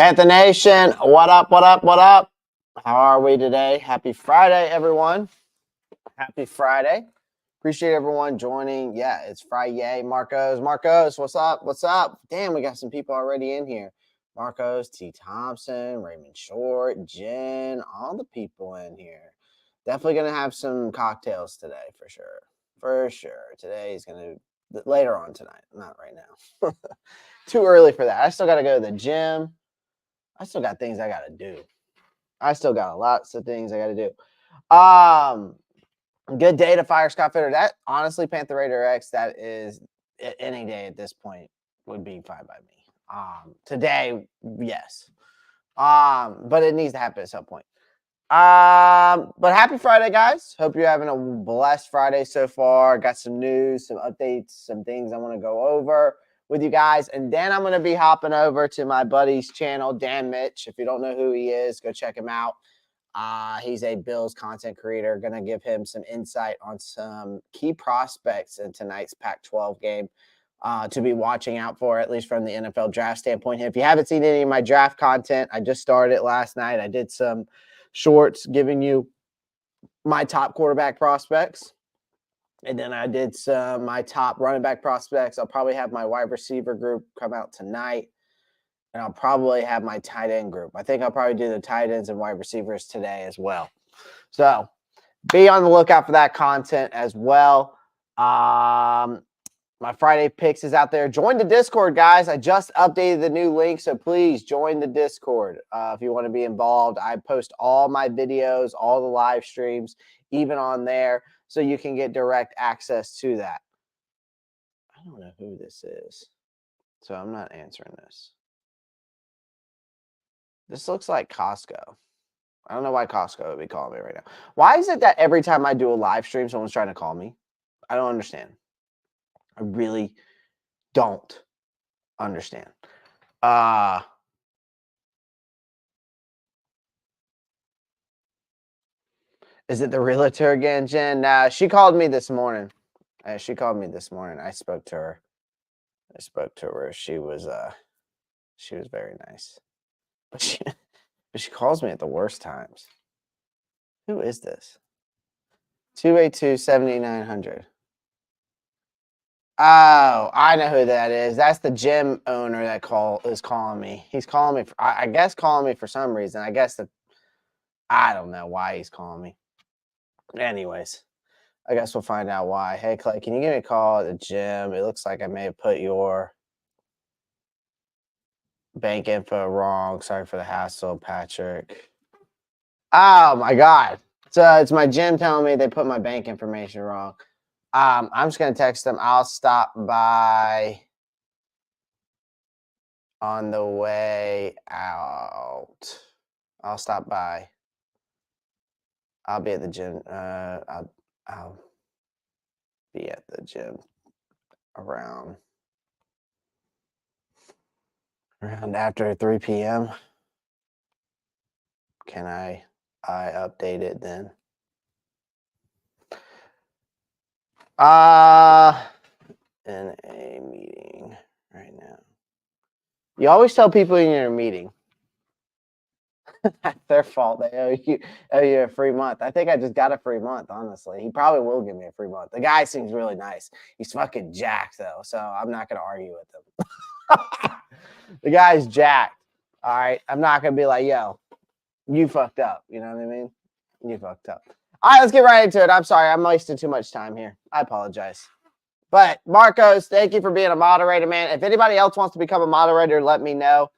Panther Nation, what up, what up, what up? How are we today? Happy Friday, everyone. Happy Friday. Appreciate everyone joining. Yeah, it's Friday. Marcos, what's up? What's up? Damn, we got some people already in here. Marcos, T. Thompson, Raymond Short, Jen, all the people in here. Definitely going to have some cocktails today for sure. For sure. Today's going to, later on tonight, not right now. Too early for that. I still got to go to the gym. I still got things I got to do. I still got lots of things I got to do. Good day to fire Scott Fitter. That, honestly, Panther Raider X, that is any day at this point would be fine by me. Today, yes. But it needs to happen at some point. But happy Friday, guys. Hope you're having a blessed Friday so far. Got some news, some updates, some things I want to go over with you guys. And then I'm going to be hopping over to my buddy's channel, Dan Mitch. If you don't know who he is, go check him out. He's a Bills content creator. Going to give him some insight on some key prospects in tonight's Pac-12 game to be watching out for, at least from the NFL draft standpoint. If you haven't seen any of my draft content, I just started it last night. I did some shorts giving you my top quarterback prospects. And then I did my top running back prospects. I'll probably have my wide receiver group come out tonight. And I'll probably have my tight end group. I think I'll probably do the tight ends and wide receivers today as well. So be on the lookout for that content as well. My Friday picks is out there. Join the Discord, guys. I just updated the new link, so please join the Discord if you want to be involved. I post all my videos, all the live streams, even on there, so you can get direct access to that. I don't know who this is, so I'm not answering this. This looks like Costco. I don't know why Costco would be calling me right now. Why is it that every time I do a live stream, someone's trying to call me? I don't understand. I really don't understand. Is it the realtor again, Jen? She called me this morning. I spoke to her. She was very nice. But she calls me at the worst times. Who is this? 282-7900. Oh, I know who that is. That's the gym owner that is calling me. He's calling me. I guess calling me for some reason. I don't know why he's calling me. Anyways, I guess we'll find out why. Hey, Clay, can you give me a call at the gym? It looks like I may have put your bank info wrong. Sorry for the hassle, Patrick. Oh, my God. So it's my gym telling me they put my bank information wrong. I'm just going to text them. I'll stop by on the way out. I'll stop by. I'll be at the gym. I'll be at the gym around after 3 p.m. Can I update it then? In a meeting right now. You always tell people you're in a meeting. That's their fault. They owe you a free month. I think I just got a free month, honestly. He probably will give me a free month. The guy seems really nice. He's fucking jacked, though, so I'm not going to argue with him. The guy's jacked, all right? I'm not going to be like, yo, you fucked up. You know what I mean? You fucked up. All right, let's get right into it. I'm sorry. I'm wasting too much time here. I apologize. But, Marcos, thank you for being a moderator, man. If anybody else wants to become a moderator, let me know.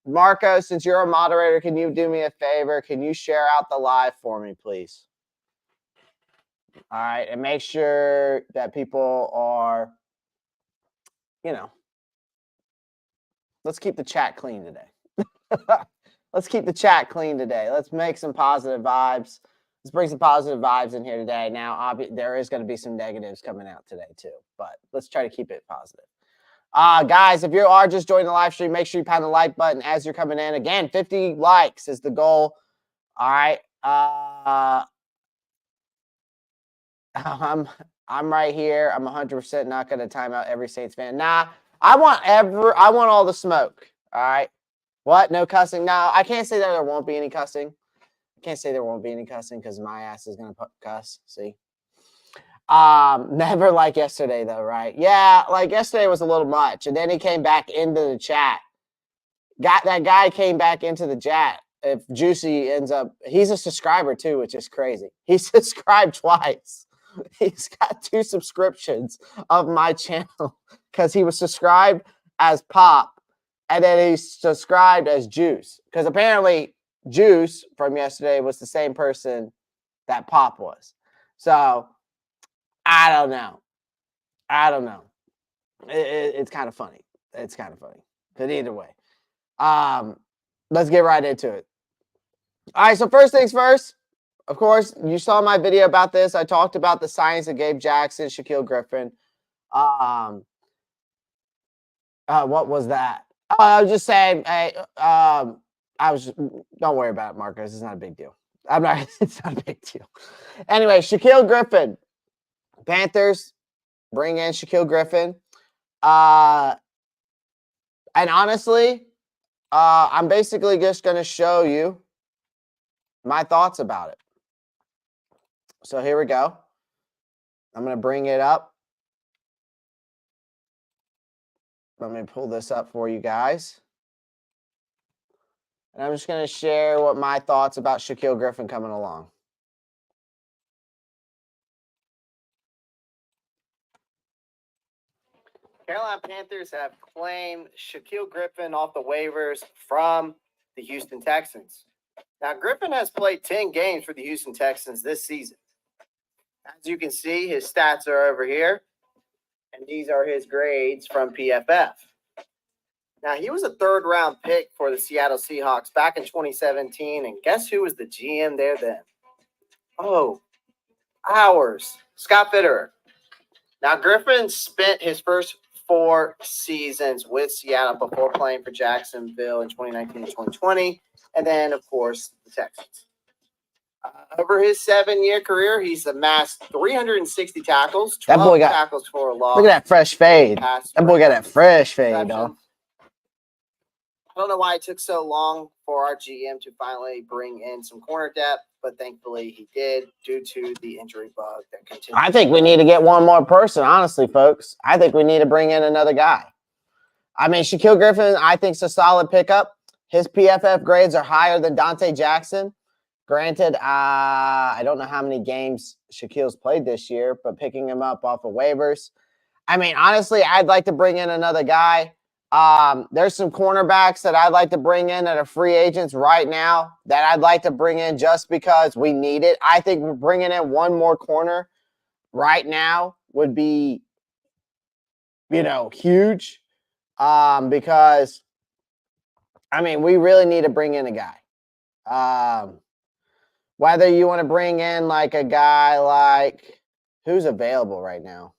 Marco, since you're a moderator, can you do me a favor? Can you share out the live for me, please? All right. And make sure that people are, let's keep the chat clean today. Let's keep the chat clean today. Let's make some positive vibes. Let's bring some positive vibes in here today. Now, there is going to be some negatives coming out today, too. But let's try to keep it positive. Guys, if you are just joining the live stream, make sure you pound the like button as you're coming in. Again, 50 likes is the goal. All right. I'm right here. I'm 100% not going to time out every Saints fan. Nah, I want all the smoke. All right. What? No cussing? No, I can't say that there won't be any cussing. I can't say there won't be any cussing because my ass is gonna cuss. See. Never like yesterday though, right? Yeah, like yesterday was a little much, and then he came back into the chat. That guy came back into the chat. If Juicy ends up, he's a subscriber too, which is crazy. He subscribed twice. He's got 2 subscriptions of my channel because he was subscribed as Pop, and then he's subscribed as Juice. Because apparently Juice from yesterday was the same person that Pop was. So I don't know. It's kind of funny. It's kind of funny. But either way, let's get right into it. All right. So first things first. Of course, you saw my video about this. I talked about the signings of Gabe Jackson, Shaquille Griffin. What was that? I was just saying. Hey, don't worry about it, Marcus. It's not a big deal. It's not a big deal. Anyway, Shaquille Griffin. Panthers bring in Shaquille Griffin. And honestly, I'm basically just going to show you my thoughts about it. So here we go. I'm going to bring it up. Let me pull this up for you guys. And I'm just going to share what my thoughts about Shaquille Griffin coming along. Carolina Panthers have claimed Shaquille Griffin off the waivers from the Houston Texans. Now, Griffin has played 10 games for the Houston Texans this season. As you can see, his stats are over here, and these are his grades from PFF. Now, he was a 3rd-round pick for the Seattle Seahawks back in 2017, and guess who was the GM there then? Oh, ours, Scott Fitterer. Now, Griffin spent his first 4 seasons with Seattle before playing for Jacksonville in 2019 and 2020, and then, of course, the Texans. Over his 7-year career, he's amassed 360 tackles, 12 tackles for a loss. Look at that fresh fade. That boy got that fresh fade, dog. I don't know why it took so long for our GM to finally bring in some corner depth, but thankfully he did due to the injury bug that continues. I think we need to get one more person, honestly, folks. I think we need to bring in another guy. I mean, Shaquille Griffin, I think, is a solid pickup. His PFF grades are higher than Dante Jackson. Granted, I don't know how many games Shaquille's played this year, but picking him up off of waivers. I mean, honestly, I'd like to bring in another guy. There's some cornerbacks that I'd like to bring in that are free agents right now that I'd like to bring in just because we need it. I think we're bringing in one more corner right now would be, huge. Because, I mean, we really need to bring in a guy. Whether you want to bring in like a guy like who's available right now.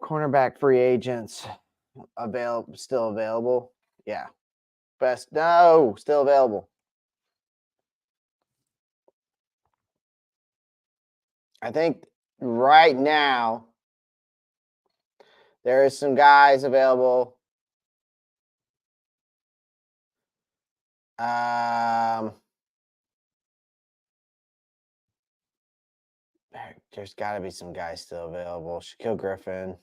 Cornerback free agents still available. Yeah. Still available. I think right now there is some guys available. There's got to be some guys still available. Shaquille Griffin.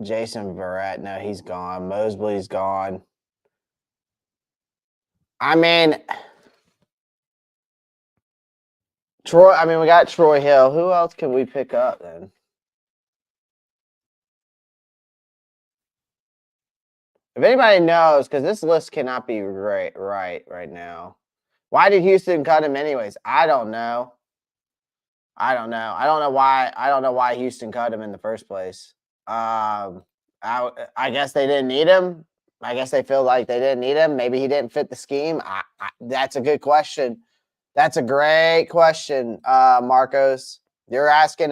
Jason Verrett, no, he's gone. Mosley's gone. I mean, we got Troy Hill. Who else can we pick up then? If anybody knows, because this list cannot be right now. Why did Houston cut him anyways? I don't know. I don't know why Houston cut him in the first place. I guess they didn't need him. I guess they feel like they didn't need him. Maybe he didn't fit the scheme. That's a good question. That's a great question, Marcos. You're asking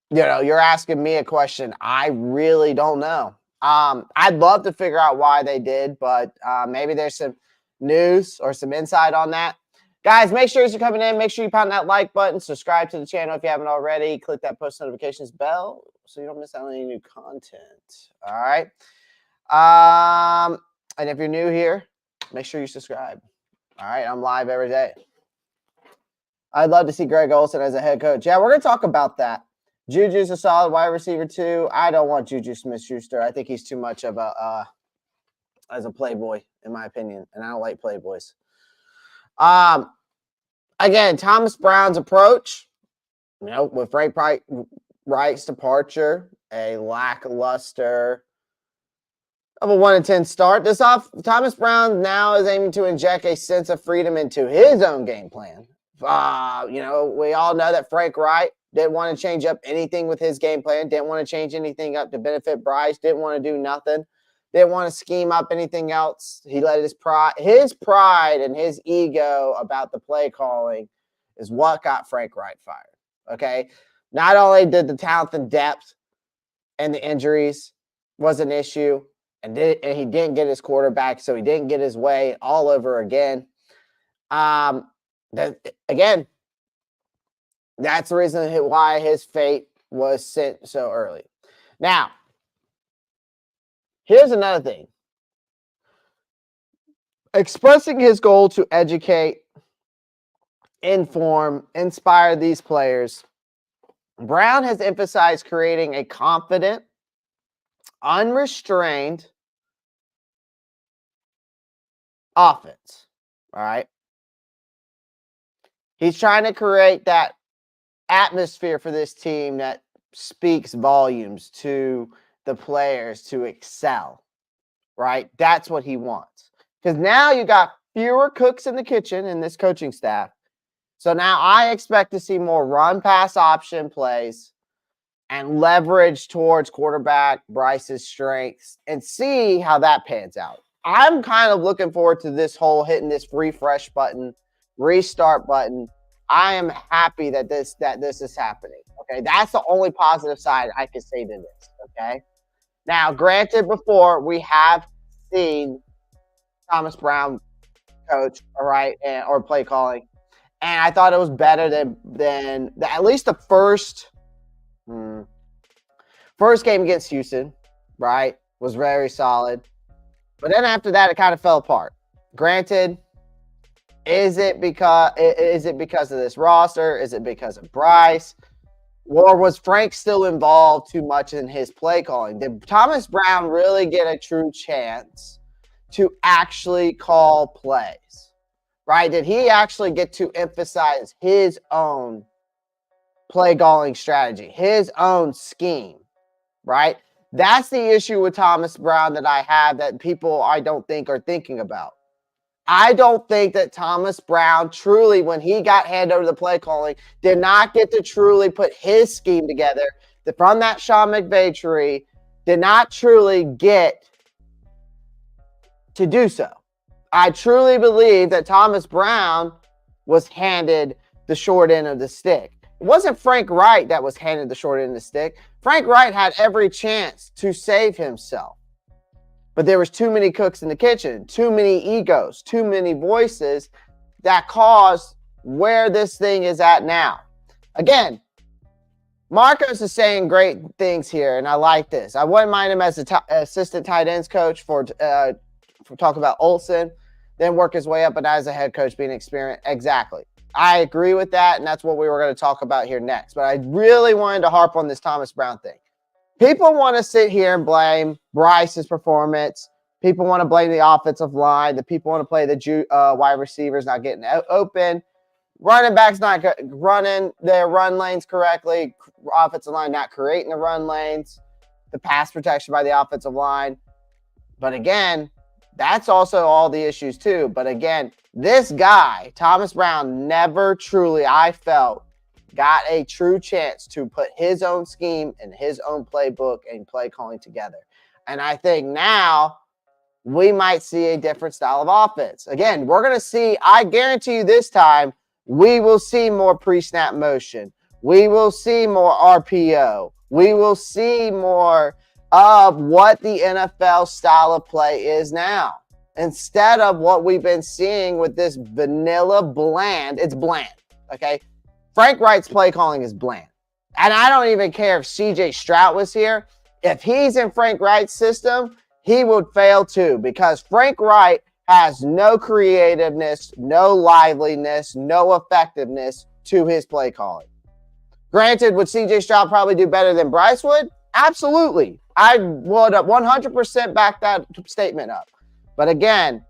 you're asking me a question. I really don't know. I'd love to figure out why they did, but maybe there's some news or some insight on that. Guys, make sure as you're coming in, make sure you pound that like button, subscribe to the channel if you haven't already, click that post notifications bell. so you don't miss out on any new content. All right. And if you're new here, make sure you subscribe. All right. I'm live every day. I'd love to see Greg Olsen as a head coach. Yeah, we're going to talk about that. Juju's a solid wide receiver too. I don't want Juju Smith-Schuster. I think he's too much of a as a playboy, in my opinion, and I don't like playboys. Again, Thomas Brown's approach, with Frank Wright's departure, a lackluster of a 1-10 start. Thomas Brown now is aiming to inject a sense of freedom into his own game plan. We all know that Frank Wright didn't want to change up anything with his game plan, didn't want to change anything up to benefit Bryce, didn't want to do nothing, didn't want to scheme up anything else. He let his pride and his ego about the play calling is what got Frank Wright fired. Okay. Not only did the talent and depth and the injuries was an issue, and he didn't get his quarterback, so he didn't get his way all over again. That's the reason why his fate was sent so early. Now, here's another thing. Expressing his goal to educate, inform, inspire these players, Brown has emphasized creating a confident, unrestrained offense. All right. He's trying to create that atmosphere for this team that speaks volumes to the players to excel, right? That's what he wants. Because now you got fewer cooks in the kitchen in this coaching staff. So now I expect to see more run-pass option plays and leverage towards quarterback Bryce's strengths and see how that pans out. I'm kind of looking forward to this whole hitting this refresh button, restart button. I am happy that this is happening. Okay, that's the only positive side I can say to this. Okay, now granted, before we have seen Thomas Brown coach, all right, or play calling, and I thought it was better than at least the first game against Houston, right, was very solid. But then after that, it kind of fell apart. Granted, is it because of this roster? Is it because of Bryce? Or was Frank still involved too much in his play calling? Did Thomas Brown really get a true chance to actually call plays? Right? Did he actually get to emphasize his own play calling strategy, his own scheme? Right? That's the issue with Thomas Brown that I have that people I don't think are thinking about. I don't think that Thomas Brown truly, when he got handed over the play calling, did not get to truly put his scheme together. From that Sean McVay tree, did not truly get to do so. I truly believe that Thomas Brown was handed the short end of the stick. It wasn't Frank Wright that was handed the short end of the stick. Frank Wright had every chance to save himself. But there was too many cooks in the kitchen, too many egos, too many voices that caused where this thing is at now. Again, Marcos is saying great things here, and I like this. I wouldn't mind him as an assistant tight ends coach for talking about Olsen, then work his way up, but as a head coach being experienced. Exactly. I agree with that, and that's what we were going to talk about here next. But I really wanted to harp on this Thomas Brown thing. People want to sit here and blame Bryce's performance. People want to blame the offensive line. The people want to play the wide receivers not getting open. Running backs not running their run lanes correctly. Offensive line not creating the run lanes. The pass protection by the offensive line. But again, that's also all the issues too. But again, this guy, Thomas Brown, never truly, I felt, got a true chance to put his own scheme and his own playbook and play calling together. And I think now we might see a different style of offense. Again, we're going to see, I guarantee you this time, we will see more pre-snap motion. We will see more RPO. We will see more of what the NFL style of play is now. Instead of what we've been seeing with this vanilla bland, it's bland, okay? Frank Wright's play calling is bland. And I don't even care if CJ Stroud was here. If he's in Frank Wright's system, he would fail too, because Frank Wright has no creativeness, no liveliness, no effectiveness to his play calling. Granted, would CJ Stroud probably do better than Bryce would? Absolutely. I would 100% back that statement up. But again,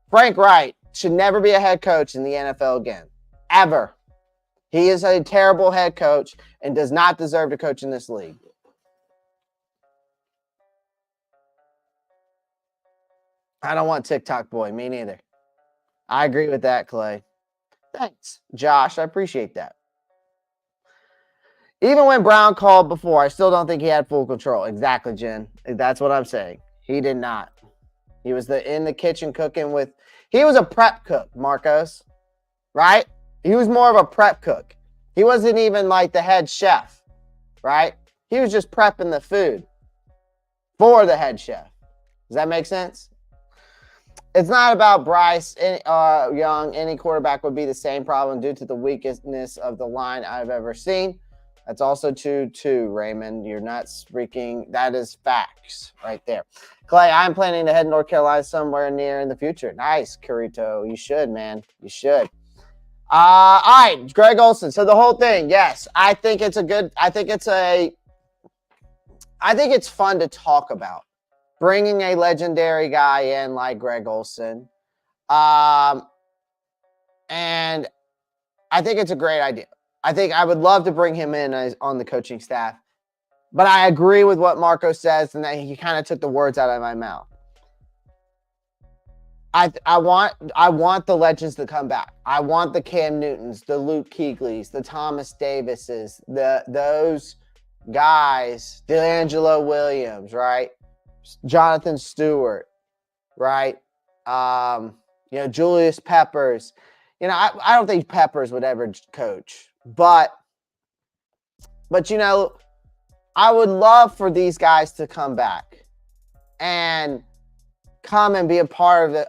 Frank Wright should never be a head coach in the NFL again. Ever. He is a terrible head coach and does not deserve to coach in this league. I don't want TikTok boy. Me neither. I agree with that, Clay. Thanks, Josh. I appreciate that. Even when Brown called before, I still don't think he had full control. Exactly, Jen. That's what I'm saying. He did not. He was in the kitchen cooking with... He was a prep cook, Marcos. Right? He was more of a prep cook. He wasn't even like the head chef. Right? He was just prepping the food for the head chef. Does that make sense? It's not about Bryce Young. Any quarterback would be the same problem due to the weakness of the line I've ever seen. That's also true too, Raymond. You're not freaking. That is facts right there. Clay, I'm planning to head to North Carolina somewhere near in the future. Nice, Carito. You should, man. You should. All right, Greg Olsen. So the whole thing, yes, I think it's fun to talk about. Bringing a legendary guy in like Greg Olsen. And I think it's a great idea. I think I would love to bring him in on the coaching staff. But I agree with what Marco says, and that he kind of took the words out of my mouth. I want the legends to come back. I want the Cam Newtons, the Luke Kuechly's, the Thomas Davises, those guys, DeAngelo Williams, right? Jonathan Stewart, right? Julius Peppers. I don't think Peppers would ever coach, but I would love for these guys to come back and come and be a part of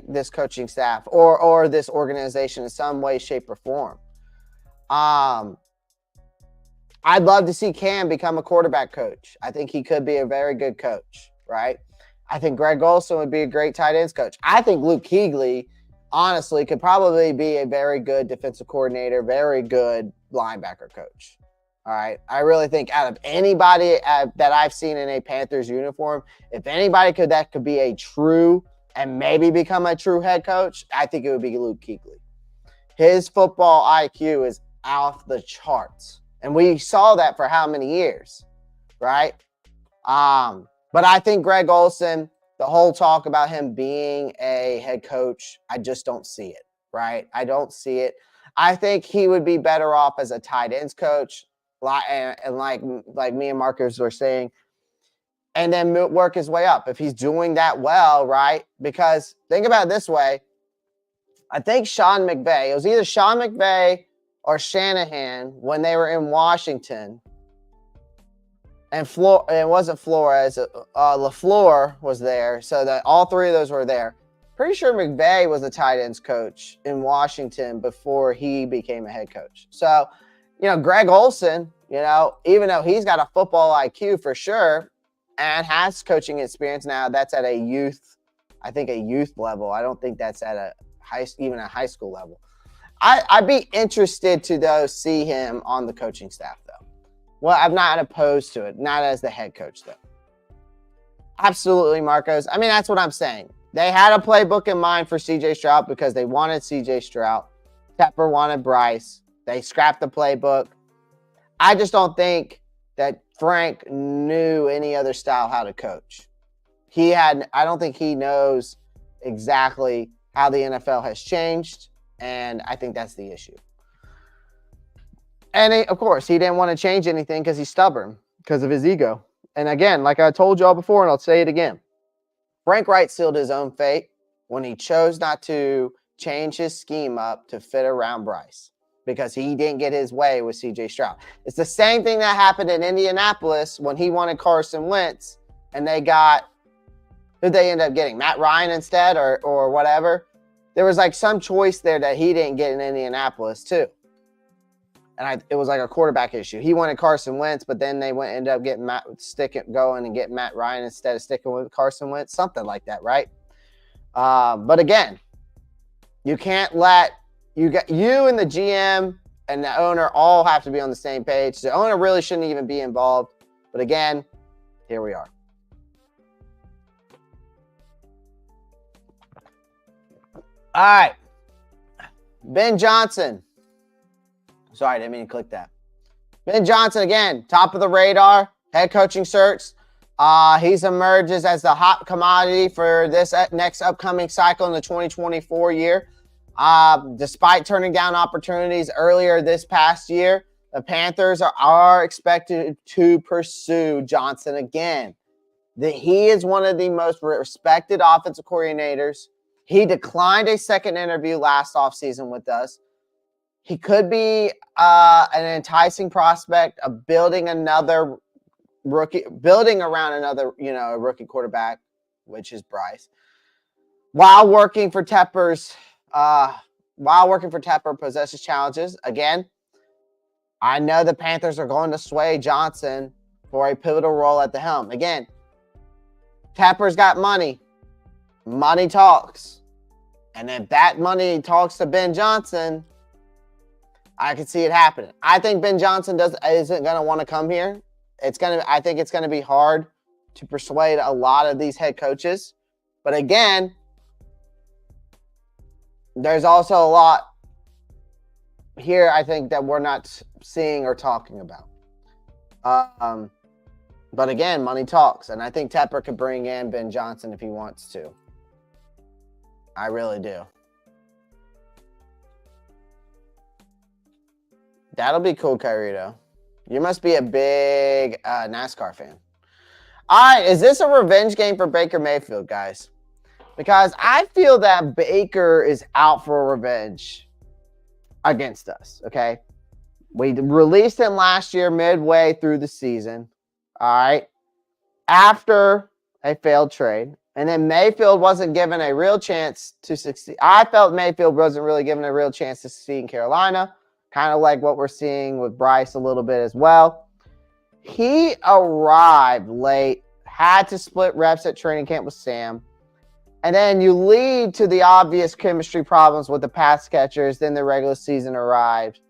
this coaching staff or this organization in some way, shape, or form. I'd love to see Cam become a quarterback coach. I think he could be a very good coach, right? I think Greg Olsen would be a great tight ends coach. I think Luke Kuechly, honestly, could probably be a very good defensive coordinator, very good linebacker coach. All right. I really think out of anybody that I've seen in a Panthers uniform, if anybody could be a true and maybe become a true head coach, I think it would be Luke Kuechly. His football IQ is off the charts. And we saw that for how many years, right? But I think Greg Olsen, the whole talk about him being a head coach, I just don't see it, right? I don't see it. I think he would be better off as a tight ends coach, and like me and Marcus were saying, and then work his way up if he's doing that well, right? Because think about it this way. I think Sean McVay, it was either Sean McVay or Shanahan when they were in Washington. And it wasn't Flores. LaFleur was there. So that all three of those were there. Pretty sure McVay was a tight ends coach in Washington before he became a head coach. So, Greg Olsen, even though he's got a football IQ for sure and has coaching experience now, that's at a youth level. I don't think that's at even a high school level. I'd be interested to, see him on the coaching staff, though. Well, I'm not opposed to it. Not as the head coach, though. Absolutely, Marcos. I mean, that's what I'm saying. They had a playbook in mind for C.J. Stroud because they wanted C.J. Stroud. Tepper wanted Bryce. They scrapped the playbook. I just don't think that Frank knew any other style how to coach. I don't think he knows exactly how the NFL has changed, and I think that's the issue. And of course, he didn't want to change anything because he's stubborn, because of his ego. And again, like I told y'all before, and I'll say it again, Frank Wright sealed his own fate when he chose not to change his scheme up to fit around Bryce because he didn't get his way with C.J. Stroud. It's the same thing that happened in Indianapolis when he wanted Carson Wentz, and they got, who'd they end up getting? Matt Ryan instead or whatever? There was like some choice there that he didn't get in Indianapolis too. and it was like a quarterback issue. He wanted Carson Wentz, but then they ended up getting Matt Ryan instead of sticking with Carson Wentz, something like that, right? But again, you can't let you and the GM and the owner all have to be on the same page. The owner really shouldn't even be involved. But again, here we are. All right. Ben Johnson. Sorry, I didn't mean to click that. Ben Johnson, again, top of the radar, head coaching search. He's emerges as the hot commodity for this next upcoming cycle in the 2024 year. Despite turning down opportunities earlier this past year, the Panthers are expected to pursue Johnson again. He is one of the most respected offensive coordinators. He declined a second interview last offseason with us. He could be an enticing prospect of building around another a rookie quarterback, which is Bryce. While working for Tepper possesses challenges. Again, I know the Panthers are going to sway Johnson for a pivotal role at the helm. Again, Tepper's got money. Money talks. And if that money talks to Ben Johnson, I can see it happening. I think Ben Johnson isn't going to want to come here. I think it's going to be hard to persuade a lot of these head coaches. But again, there's also a lot here I think that we're not seeing or talking about. But again, money talks. And I think Tepper could bring in Ben Johnson if he wants to. I really do. That'll be cool, Kyrito. You must be a big NASCAR fan. All right, is this a revenge game for Baker Mayfield, guys? Because I feel that Baker is out for revenge against us, okay? We released him last year midway through the season, all right, after a failed trade. And then Mayfield wasn't given a real chance to succeed. I felt Mayfield wasn't really given a real chance to succeed in Carolina, kind of like what we're seeing with Bryce a little bit as well. He arrived late, had to split reps at training camp with Sam. And then you lead to the obvious chemistry problems with the pass catchers. Then the regular season arrived.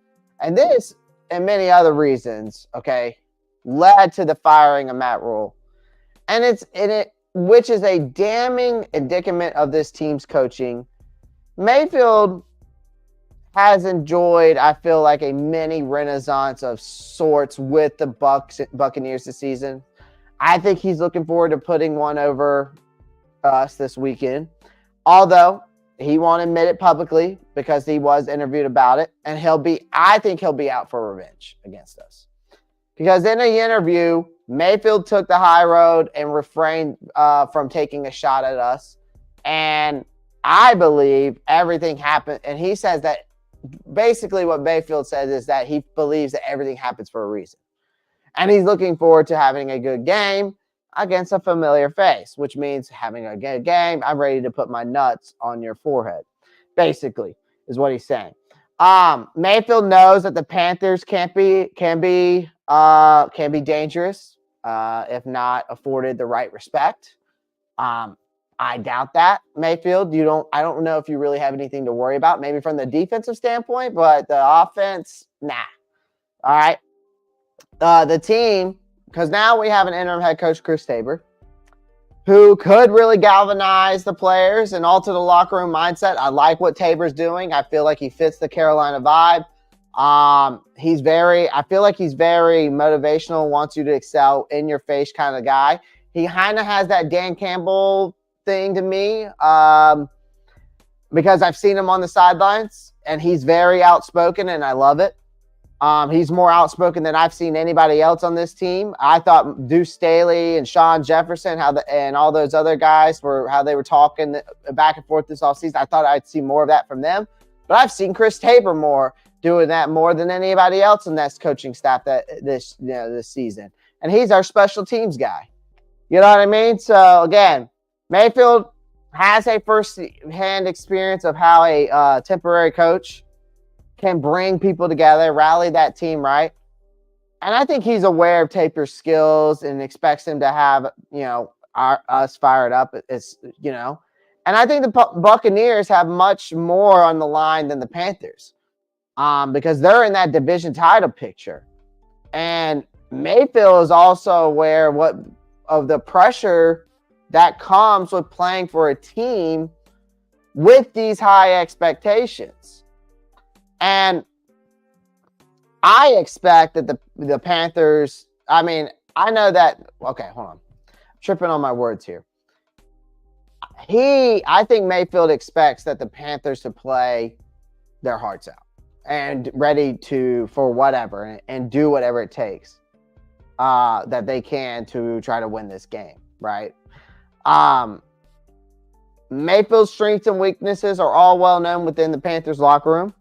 And this, and many other reasons, okay, led to the firing of Matt Rule. And which is a damning indictment of this team's coaching. Mayfield has enjoyed, I feel like, a mini renaissance of sorts with the Buccaneers this season. I think he's looking forward to putting one over us this weekend. Although he won't admit it publicly because he was interviewed about it. And I think he'll be out for revenge against us. Because in the interview, Mayfield took the high road and refrained from taking a shot at us. And I believe everything happened. And he says that basically what Mayfield says is that he believes that everything happens for a reason. And he's looking forward to having a good game against a familiar face, which means having a good game. I'm ready to put my nuts on your forehead, basically, is what he's saying. Mayfield knows that the Panthers can be dangerous if not afforded the right respect. I doubt that, Mayfield. I don't know if you really have anything to worry about, maybe from the defensive standpoint, but the offense, nah. All right. The team, because now we have an interim head coach, Chris Tabor, who could really galvanize the players and alter the locker room mindset. I like what Tabor's doing. I feel like he fits the Carolina vibe. I feel like he's very motivational, wants you to excel, in your face kind of guy. He kind of has that Dan Campbell thing to me because I've seen him on the sidelines and he's very outspoken and I love it. He's more outspoken than I've seen anybody else on this team. I thought Deuce Staley and Sean Jefferson, and all those other guys how they were talking back and forth this offseason. I thought I'd see more of that from them, but I've seen Chris Tabor doing that more than anybody else in this coaching staff this season. And he's our special teams guy. You know what I mean? So again, Mayfield has a first-hand experience of how a temporary coach can bring people together, rally that team, right? And I think he's aware of Taper's skills and expects him to have, us fired up. It's, and I think the Buccaneers have much more on the line than the Panthers, because they're in that division title picture. And Mayfield is also aware of the pressure that comes with playing for a team with these high expectations. And I expect that the Panthers, I know that, okay, hold on. I'm tripping on my words here. I think Mayfield expects that the Panthers to play their hearts out and ready for whatever and do whatever it takes that they can to try to win this game, right? Mayfield's strengths and weaknesses are all well known within the Panthers locker room.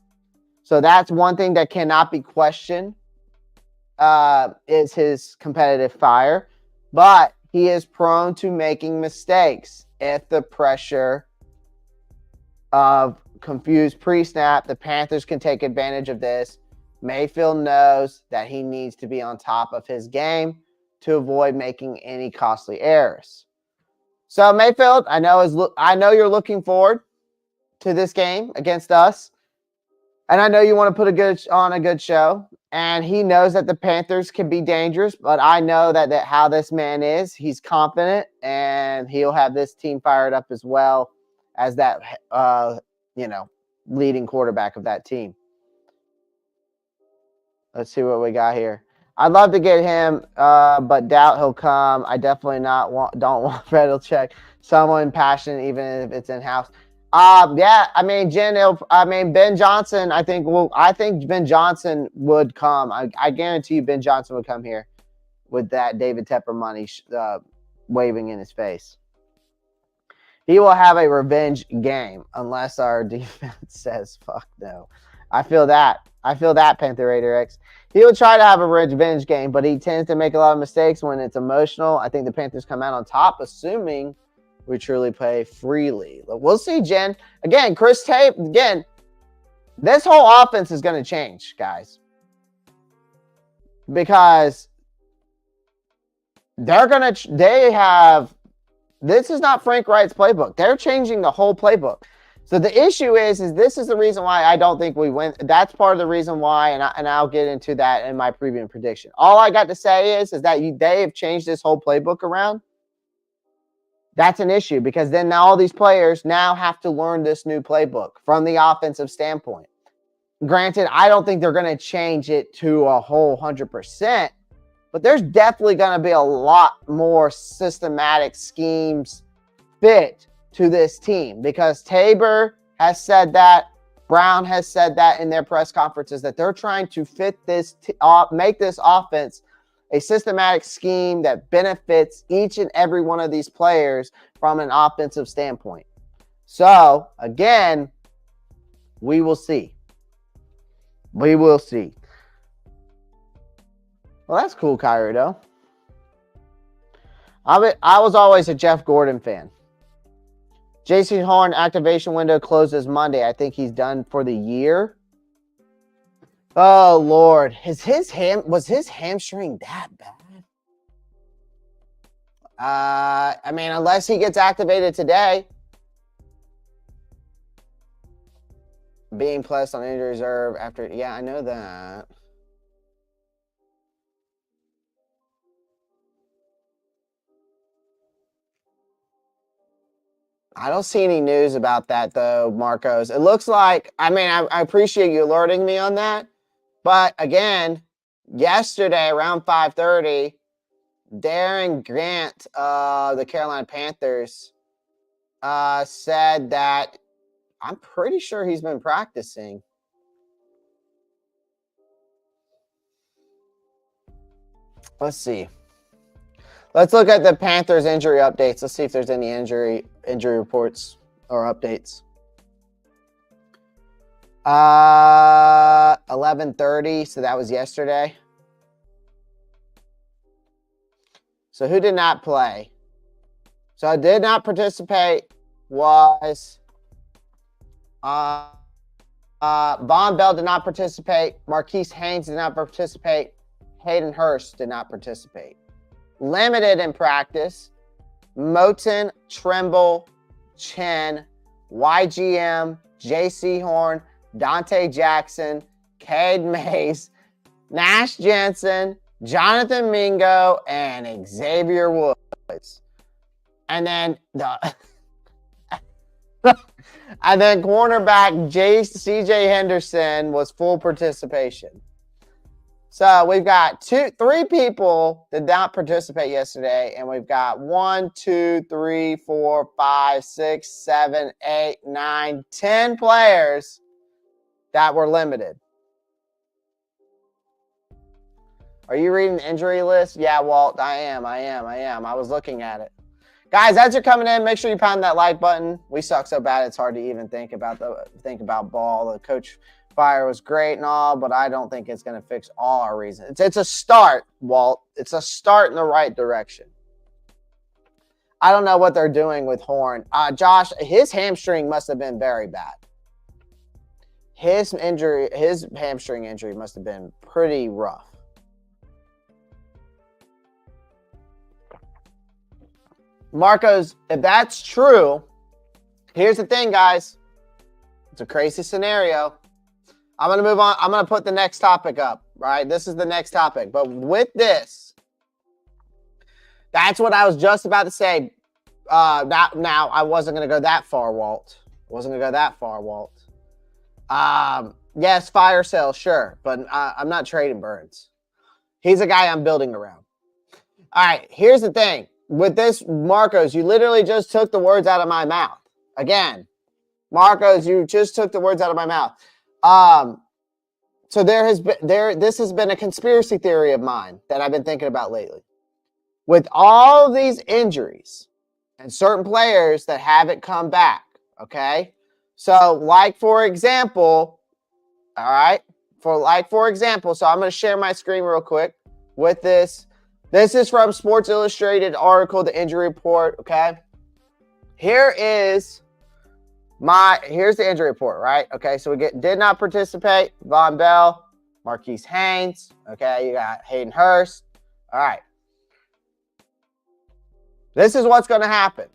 So that's one thing that cannot be questioned, is his competitive fire. But he is prone to making mistakes if the pressure of confused pre-snap. The Panthers can take advantage of this. Mayfield knows that he needs to be on top of his game to avoid making any costly errors. So Mayfield, I know you're looking forward to this game against us. And I know you want to put on a good show. And he knows that the Panthers can be dangerous, but I know that how this man is. He's confident, and he'll have this team fired up as well as that, leading quarterback of that team. Let's see what we got here. I'd love to get him, but doubt he'll come. I definitely don't want Fred to check someone passionate, even if it's in-house. Jen, Ben Johnson, I think Ben Johnson would come. I guarantee you Ben Johnson would come here with that David Tepper money waving in his face. He will have a revenge game unless our defense says fuck no. I feel that, Panther Raider X. He will try to have a revenge game, but he tends to make a lot of mistakes when it's emotional. I think the Panthers come out on top, assuming we truly play freely. We'll see, Jen. Again, Chris Tate, this whole offense is going to change, guys. Because this is not Frank Wright's playbook. They're changing the whole playbook. So the issue is this is the reason why I don't think we win. That's part of the reason why, and I'll get into that in my preview prediction. All I got to say is that they have changed this whole playbook around. That's an issue because then now all these players now have to learn this new playbook from the offensive standpoint. Granted, I don't think they're going to change it to a whole 100%, but there's definitely going to be a lot more systematic schemes fit to this team because Tabor has said that, Brown has said that in their press conferences that they're trying to fit this, make this offense a systematic scheme that benefits each and every one of these players from an offensive standpoint. So, again, we will see. We will see. Well, that's cool, Kyrie. I was always a Jeff Gordon fan. Jason Horn activation window closes Monday. I think he's done for the year. Oh, Lord. Was his hamstring that bad? Unless he gets activated today. Being placed on injury reserve after... Yeah, I know that. I don't see any news about that, though, Marcos. It looks like... I appreciate you alerting me on that. But, again, yesterday around 5:30, Darren Grant of the Carolina Panthers said that I'm pretty sure he's been practicing. Let's see. Let's look at the Panthers injury updates. Let's see if there's any injury reports or updates. 11:30, so that was yesterday. So who did not play? So did not participate was Von Bell did not participate. Marquise Haynes did not participate. Hayden Hurst did not participate. Limited in practice. Moton, Trimble, Chen, YGM, JC Horn, Dante Jackson, Cade Mays, Nash Jensen, Jonathan Mingo, and Xavier Woods. And then and then cornerback CJ Henderson was full participation. So we've got 3 people did not participate yesterday, and we've got 1, 2, 3, 4, 5, 6, 7, 8, 9, 10 players that were limited. Are you reading the injury list? Yeah, Walt, I am. I was looking at it. Guys, as you're coming in, make sure you pound that like button. We suck so bad it's hard to even think about ball. The coach fire was great and all, but I don't think it's going to fix all our reasons. It's a start, Walt. It's a start in the right direction. I don't know what they're doing with Horn. Josh, his hamstring must have been very bad. His hamstring injury must have been pretty rough. Marcos, if that's true, here's the thing, guys. It's a crazy scenario. I'm going to move on. I'm going to put the next topic up, right? This is the next topic. But with this, that's what I was just about to say. Now, I wasn't going to go that far, Walt. Yes, fire sale, sure. But I'm not trading Burns. He's a guy I'm building around. All right, here's the thing. With this, Marcos, you literally just took the words out of my mouth. Again, Marcos, you just took the words out of my mouth. So this has been a conspiracy theory of mine that I've been thinking about lately. With all these injuries and certain players that haven't come back, okay? So, like, for example, all right? For example, so I'm going to share my screen real quick with this. This is from Sports Illustrated article, the injury report, okay? Here's the injury report, right? Okay, so we did not participate. Von Bell, Marquise Haynes, okay? You got Hayden Hurst. All right. This is what's going to happen.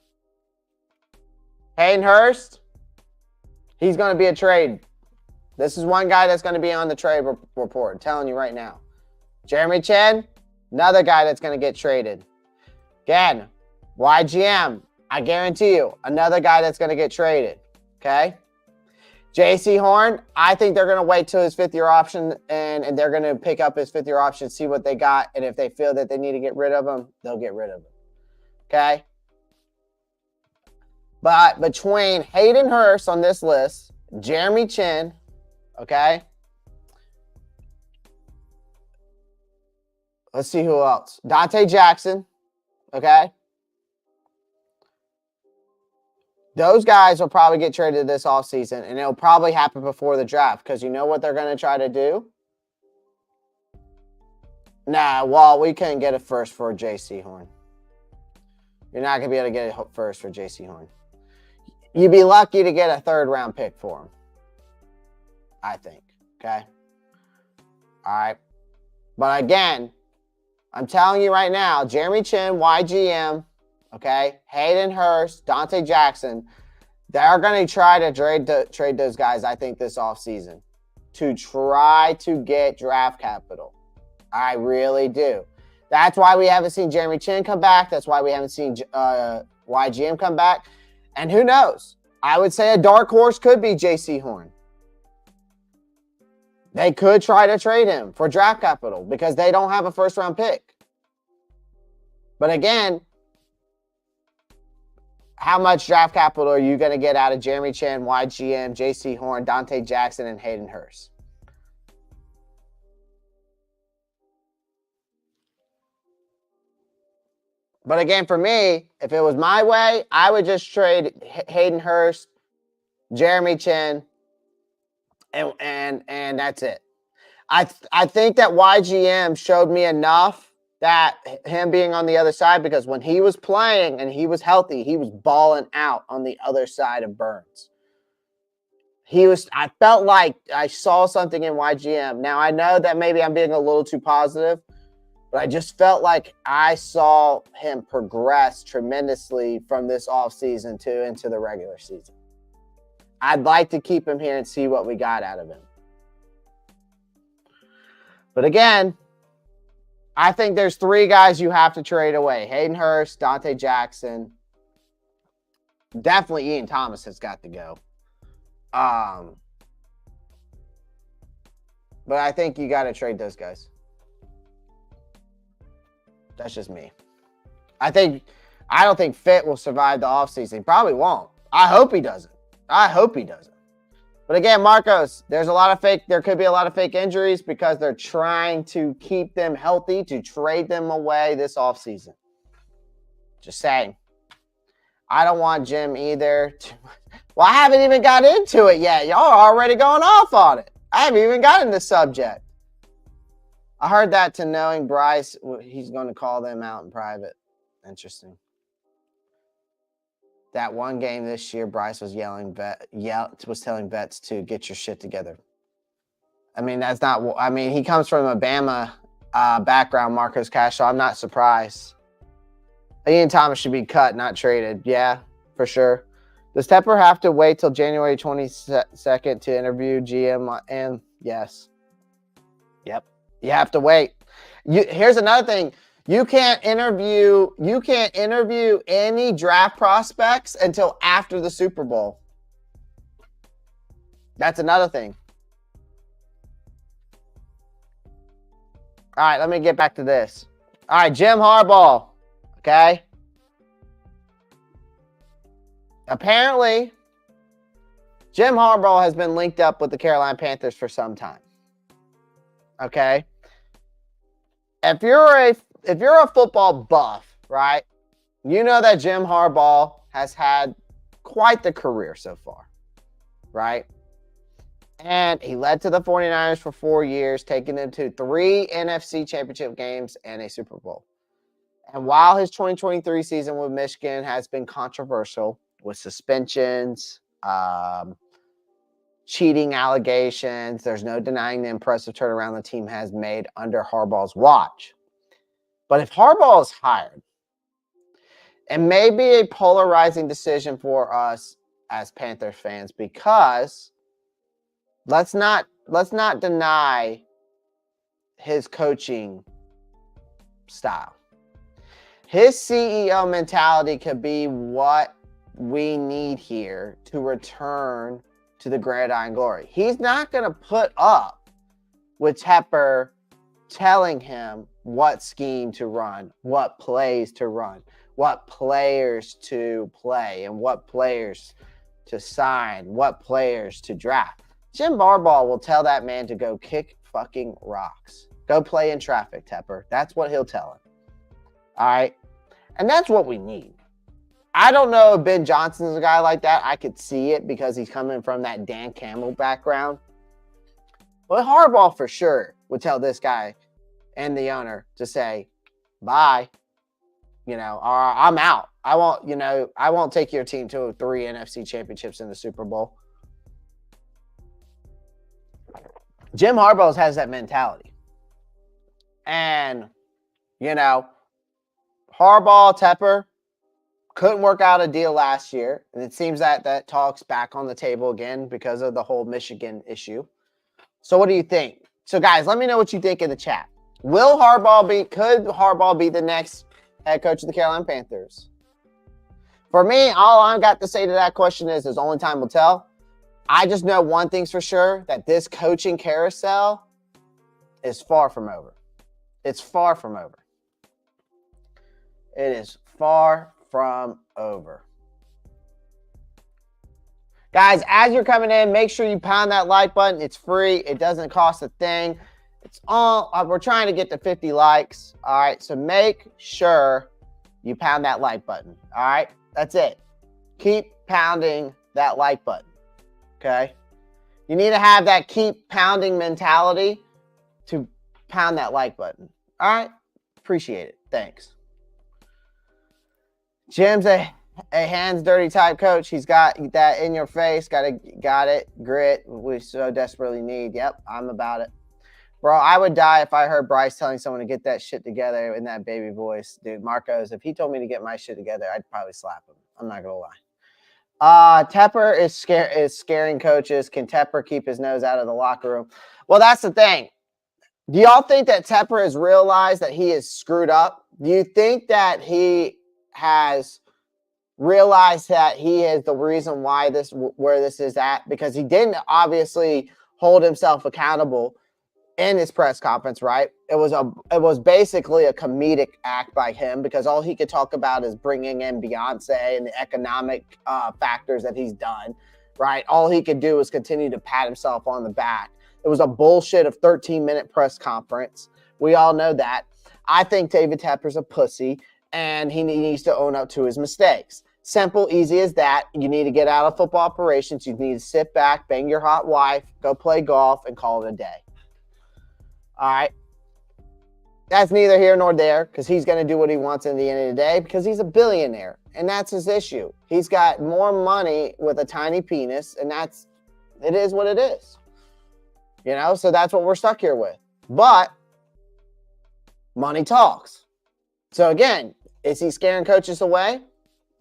Hayden Hurst, he's going to be a trade. This is one guy that's going to be on the trade report. I'm telling you right now. Jeremy Chen, another guy that's going to get traded. Again, YGM, I guarantee you, another guy that's going to get traded. Okay? JC Horn, I think they're going to wait till his 5th-year option, and they're going to pick up his 5th-year option, see what they got, and if they feel that they need to get rid of him, they'll get rid of him. Okay? But between Hayden Hurst on this list, Jeremy Chin, okay? Let's see who else. Dante Jackson, okay? Those guys will probably get traded this offseason, and it'll probably happen before the draft because you know what they're going to try to do? Nah, well, we couldn't get a first for J.C. Horn. You're not going to be able to get a first for J.C. Horn. You'd be lucky to get a 3rd-round pick for him, I think, okay? All right. But again, I'm telling you right now, Jeremy Chin, YGM, okay, Hayden Hurst, Dante Jackson, they're going to try to trade those guys, I think, this offseason to try to get draft capital. I really do. That's why we haven't seen Jeremy Chin come back. That's why we haven't seen YGM come back. And who knows? I would say a dark horse could be J.C. Horn. They could try to trade him for draft capital because they don't have a 1st-round pick. But again, how much draft capital are you going to get out of Jeremy Chin, YGM, J.C. Horn, Dante Jackson, and Hayden Hurst? But again, for me, if it was my way, I would just trade Hayden Hurst, Jeremy Chin, and that's it. I think that YGM showed me enough that him being on the other side, because when he was playing and he was healthy, he was balling out on the other side of Burns. I felt like I saw something in YGM. Now, I know that maybe I'm being a little too positive, but I just felt like I saw him progress tremendously from this offseason into the regular season. I'd like to keep him here and see what we got out of him. But again, I think there's 3 guys you have to trade away. Hayden Hurst, Dante Jackson. Definitely Ian Thomas has got to go. But I think you got to trade those guys. That's just me. I don't think Fit will survive the offseason. He probably won't. I hope he doesn't. But again, Marcos, there could be a lot of fake injuries because they're trying to keep them healthy to trade them away this offseason. Just saying. I don't want Jim either. Well, I haven't even got into it yet. Y'all are already going off on it. I haven't even gotten the subject. I heard that to knowing Bryce, he's going to call them out in private. Interesting. That one game this year, Bryce was telling vets to get your shit together. I mean, he comes from a Bama background, Marcos Cash, so I'm not surprised. Ian Thomas should be cut, not traded. Yeah, for sure. Does Tepper have to wait till January 22nd to interview GM? And yes. Yep. You have to wait. Here's another thing. You can't interview any draft prospects until after the Super Bowl. That's another thing. All right, let me get back to this. All right, Jim Harbaugh. Okay. Apparently, Jim Harbaugh has been linked up with the Carolina Panthers for some time. Okay. If you're a football buff, right? You know that Jim Harbaugh has had quite the career so far, right? And he led to the 49ers for 4 years, taking them to 3 NFC championship games and a Super Bowl. And while his 2023 season with Michigan has been controversial with suspensions, cheating allegations, there's no denying the impressive turnaround the team has made under Harbaugh's watch. But if Harbaugh is hired, it may be a polarizing decision for us as Panthers fans because let's not deny his coaching style. His CEO mentality could be what we need here to return to the gridiron glory. He's not going to put up with Tepper telling him what scheme to run, what plays to run, what players to play, and what players to sign, what players to draft. Jim Harbaugh will tell that man to go kick fucking rocks. Go play in traffic, Tepper. That's what he'll tell him. All right? And that's what we need. I don't know if Ben Johnson's a guy like that. I could see it because he's coming from that Dan Campbell background. But Harbaugh for sure would tell this guy and the owner to say, bye, or I'm out. I won't take your team to 3 NFC championships in the Super Bowl. Jim Harbaugh has that mentality. And, Harbaugh, Tepper couldn't work out a deal last year. And it seems that talk's back on the table again because of the whole Michigan issue. So what do you think? So guys, let me know what you think in the chat. Could Harbaugh be the next head coach of the Carolina Panthers? For me, all I've got to say to that question is only time will tell. I just know one thing's for sure, that this coaching carousel is far from over. It's far from over. It is far from over. Guys, as you're coming in, make sure you pound that like button. It's free. It doesn't cost a thing. We're trying to get to 50 likes. All right, so make sure you pound that like button. All right, that's it. Keep pounding that like button. Okay? You need to have that keep pounding mentality to pound that like button. All right? Appreciate it. Thanks. Jim's a a hands dirty type coach. He's got that in your face. Got it. Grit. We so desperately need. Yep, I'm about it. Bro, I would die if I heard Bryce telling someone to get that shit together in that baby voice. Dude, Marcos, if he told me to get my shit together, I'd probably slap him. I'm not going to lie. Tepper is scaring coaches. Can Tepper keep his nose out of the locker room? Well, that's the thing. Do y'all think that Tepper has realized that he is screwed up? Do you think that he has realized that he is the reason why where this is at? Because he didn't obviously hold himself accountable in his press conference, right? It was basically a comedic act by him because all he could talk about is bringing in Beyonce and the economic factors that he's done, right? All he could do is continue to pat himself on the back. It was a bullshit of 13-minute press conference. We all know that. I think David Tepper's a pussy, and he needs to own up to his mistakes. Simple, easy as that. You need to get out of football operations. You need to sit back, bang your hot wife, go play golf, and call it a day. All right. That's neither here nor there because he's going to do what he wants in the end of the day because he's a billionaire, and that's his issue. He's got more money with a tiny penis, and it is what it is. You know, so that's what we're stuck here with. But money talks. So again, is he scaring coaches away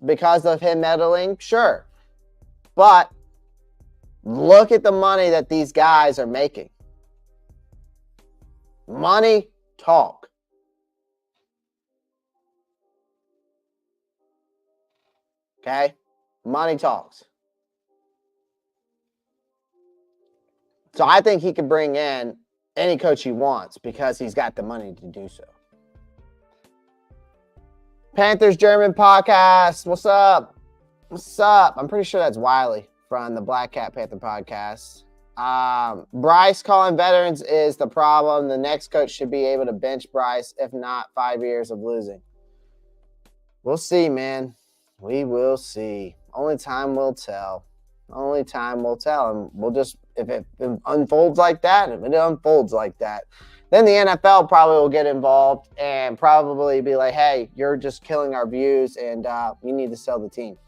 because of him meddling? Sure. But look at the money that these guys are making. Money talk. Okay? Money talks. So I think he could bring in any coach he wants because he's got the money to do so. Panthers German podcast. What's up? What's up? I'm pretty sure that's Wiley from the Black Cat Panther podcast. Bryce calling veterans is the problem. The next coach should be able to bench Bryce, if not 5 years of losing. We'll see, man. We will see. Only time will tell. Only time will tell. And we'll just, if it unfolds like that, then the NFL probably will get involved and probably be like, hey, you're just killing our views and you need to sell the team.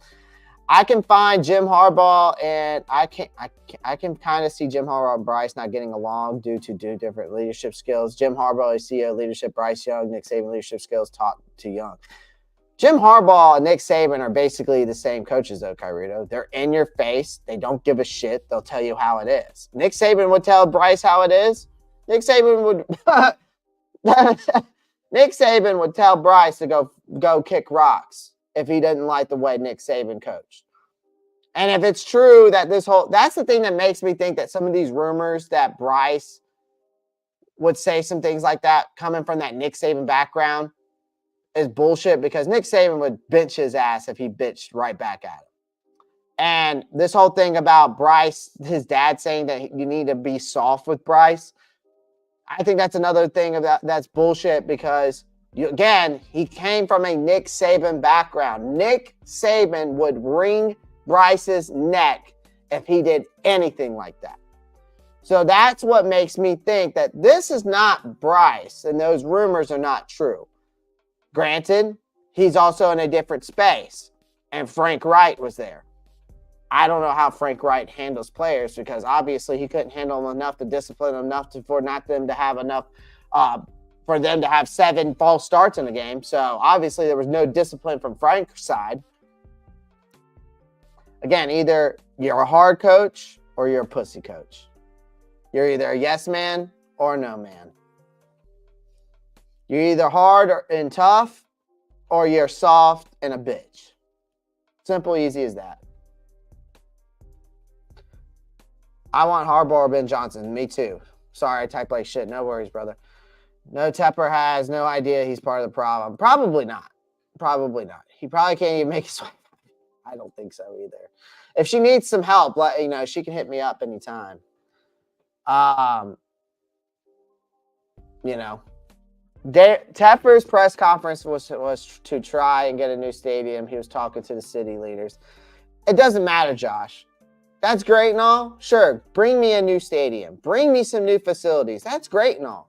I can find Jim Harbaugh and I can kind of see Jim Harbaugh and Bryce not getting along due to different leadership skills. Jim Harbaugh is CEO leadership, Bryce Young, Nick Saban leadership skills, taught to Young. Jim Harbaugh and Nick Saban are basically the same coaches, though, Kyrito. They're in your face. They don't give a shit. They'll tell you how it is. Nick Saban would tell Bryce how it is. Nick Saban would tell Bryce to go kick rocks if he didn't like the way Nick Saban coached. And if it's true that that's the thing that makes me think that some of these rumors that Bryce would say some things like that coming from that Nick Saban background is bullshit because Nick Saban would bench his ass if he bitched right back at him. And this whole thing about Bryce, his dad saying that you need to be soft with Bryce, I think that's another thing that's bullshit because, he came from a Nick Saban background. Nick Saban would wring Bryce's neck if he did anything like that. So that's what makes me think that this is not Bryce and those rumors are not true. Granted, he's also in a different space, and Frank Wright was there. I don't know how Frank Wright handles players because obviously he couldn't handle them enough to discipline them enough for them to have enough, for them to have 7 false starts in the game. So obviously there was no discipline from Frank's side. Again, either you're a hard coach or you're a pussy coach. You're either a yes man or a no man. You're either hard and tough or you're soft and a bitch. Simple, easy as that. I want Harbaugh or Ben Johnson. Me too. Sorry, I type like shit. No worries, brother. No, Tepper has no idea he's part of the problem. Probably not. Probably not. He probably can't even make his way. I don't think so either. If she needs some help, she can hit me up anytime. Tepper's press conference was to try and get a new stadium. He was talking to the city leaders. It doesn't matter, Josh. That's great and all. Sure, bring me a new stadium. Bring me some new facilities. That's great and all.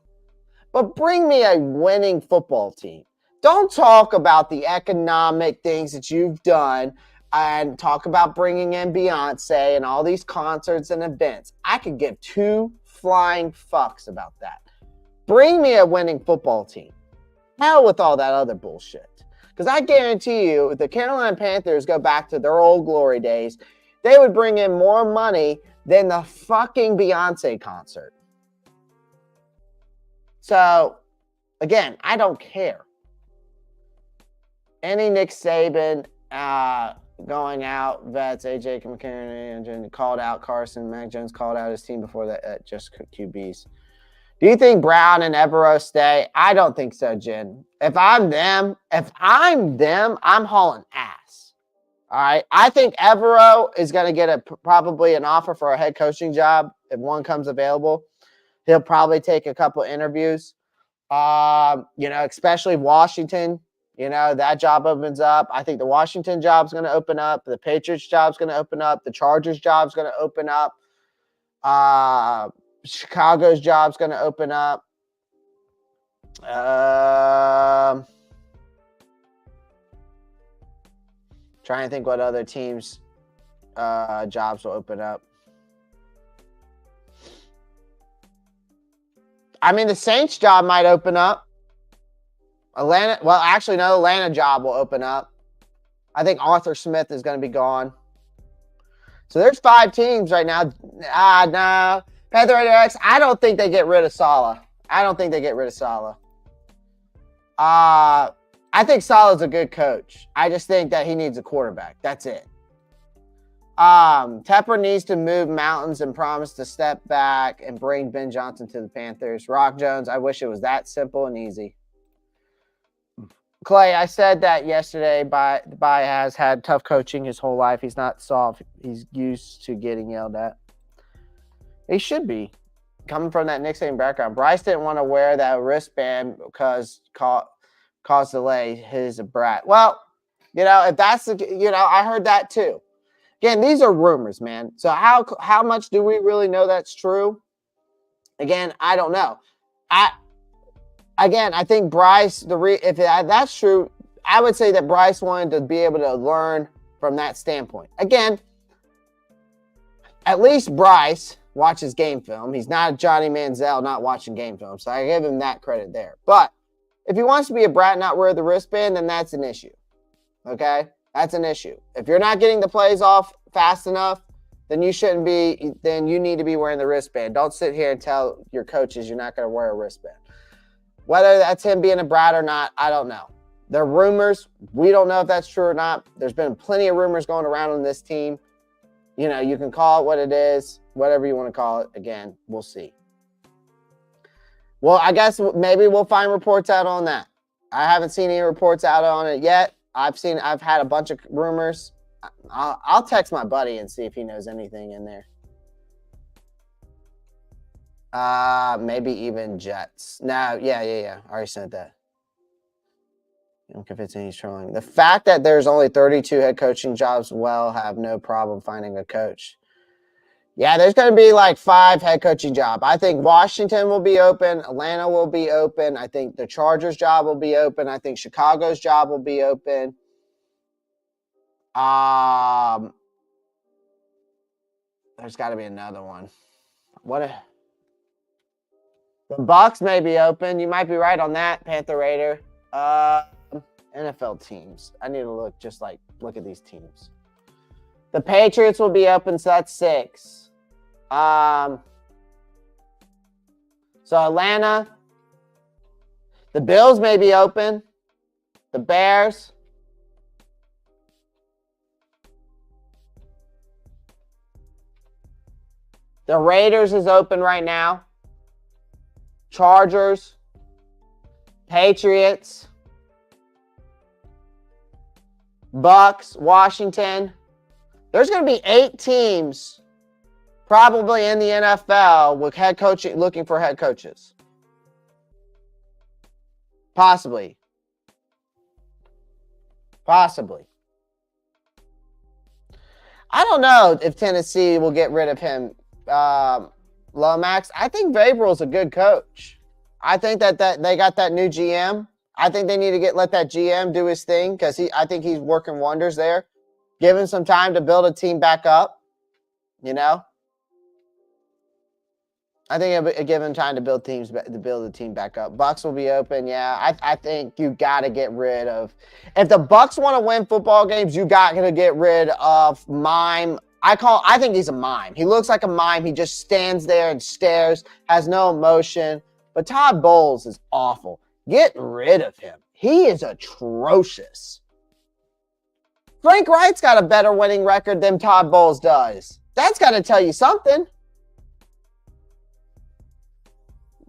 But bring me a winning football team. Don't talk about the economic things that you've done and talk about bringing in Beyonce and all these concerts and events. I could give two flying fucks about that. Bring me a winning football team. Hell with all that other bullshit. Because I guarantee you, if the Carolina Panthers go back to their old glory days, they would bring in more money than the fucking Beyonce concert. So, again, I don't care. Any Nick Saban going out, vets, AJ McCarron called out Carson, Mac Jones called out his team before that, just QBs. Do you think Brown and Evero stay? I don't think so, Jen. If I'm them, I'm hauling ass. All right. I think Evero is going to get probably an offer for a head coaching job if one comes available. He'll probably take a couple interviews. Especially Washington. That job opens up. I think the Washington job's going to open up. The Patriots job's going to open up. The Chargers job's going to open up. Chicago's job's going to open up. Trying to think what other teams' jobs will open up. I mean, the Saints job might open up. Atlanta job will open up. I think Arthur Smith is going to be gone. So there's 5 teams right now. No. Panther X, I don't think they get rid of Saleh. I think Saleh's a good coach. I just think that he needs a quarterback. That's it. Tepper needs to move mountains and promise to step back and bring Ben Johnson to the Panthers. Rock Jones, I wish it was that simple and easy. Clay, I said that yesterday. Bai has had tough coaching his whole life. He's not soft. He's used to getting yelled at. He should be. Coming from that Nick Saban background. Bryce didn't want to wear that wristband because caused delay. He's a brat. Well, if that's I heard that too. Again, these are rumors, man. So how much do we really know that's true? Again, I don't know. I think Bryce, if that's true, I would say that Bryce wanted to be able to learn from that standpoint. Again, at least Bryce watches game film. He's not Johnny Manziel not watching game film, so I give him that credit there. But if he wants to be a brat and not wear the wristband, then that's an issue. Okay? That's an issue. If you're not getting the plays off fast enough, then you shouldn't be. Then you need to be wearing the wristband. Don't sit here and tell your coaches you're not going to wear a wristband. Whether that's him being a brat or not, I don't know. They're rumors. We don't know if that's true or not. There's been plenty of rumors going around on this team. You can call it what it is, whatever you want to call it. Again, we'll see. Well, I guess maybe we'll find reports out on that. I haven't seen any reports out on it yet. I've had a bunch of rumors. I'll text my buddy and see if he knows anything in there. Maybe even Jets. No, yeah. I already said that. I don't convince he's trolling. The fact that there's only 32 head coaching jobs, have no problem finding a coach. Yeah, there's going to be like 5 head coaching jobs. I think Washington will be open. Atlanta will be open. I think the Chargers job will be open. I think Chicago's job will be open. There's got to be another one. The Bucs may be open. You might be right on that, Panther Raider. NFL teams. I need to look at these teams. The Patriots will be open, so that's 6. So Atlanta. The Bills may be open. The Bears. The Raiders is open right now. Chargers. Patriots. Bucks. Washington. There's going to be 8 teams probably in the NFL with head coaching, looking for head coaches. Possibly. I don't know if Tennessee will get rid of him. Lomax, I think Vabral's a good coach. I think that they got that new GM. I think they need to let that GM do his thing because I think he's working wonders there. Give him some time to build a team back up, you know. I think it'll give him time to build the team back up. Bucks will be open. Yeah, I think you got to get rid of. If the Bucks want to win football games, you got to get rid of mime. I think he's a mime. He looks like a mime. He just stands there and stares, has no emotion. But Todd Bowles is awful. Get rid of him. He is atrocious. Frank Wright's got a better winning record than Todd Bowles does. That's got to tell you something.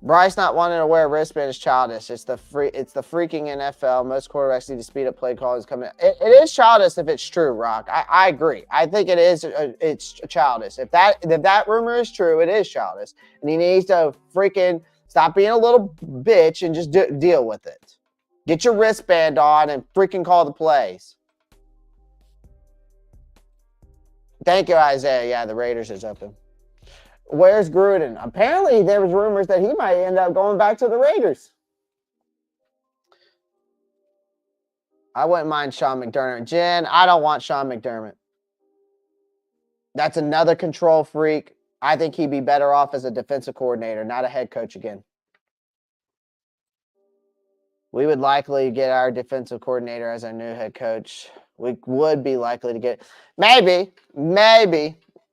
Bryce not wanting to wear a wristband is childish. It's the freaking NFL. Most quarterbacks need to speed up play calls coming. It is childish if it's true, Rock. I agree. I think it is. It's childish. If that rumor is true, it is childish, and he needs to freaking stop being a little bitch and just deal with it. Get your wristband on and freaking call the plays. Thank you, Isaiah. Yeah, the Raiders is open. Where's Gruden? Apparently, there was rumors that he might end up going back to the Raiders. I wouldn't mind Sean McDermott. Jen, I don't want Sean McDermott. That's another control freak. I think he'd be better off as a defensive coordinator, not a head coach again. We would likely get our defensive coordinator as our new head coach. We would be likely to get maybe.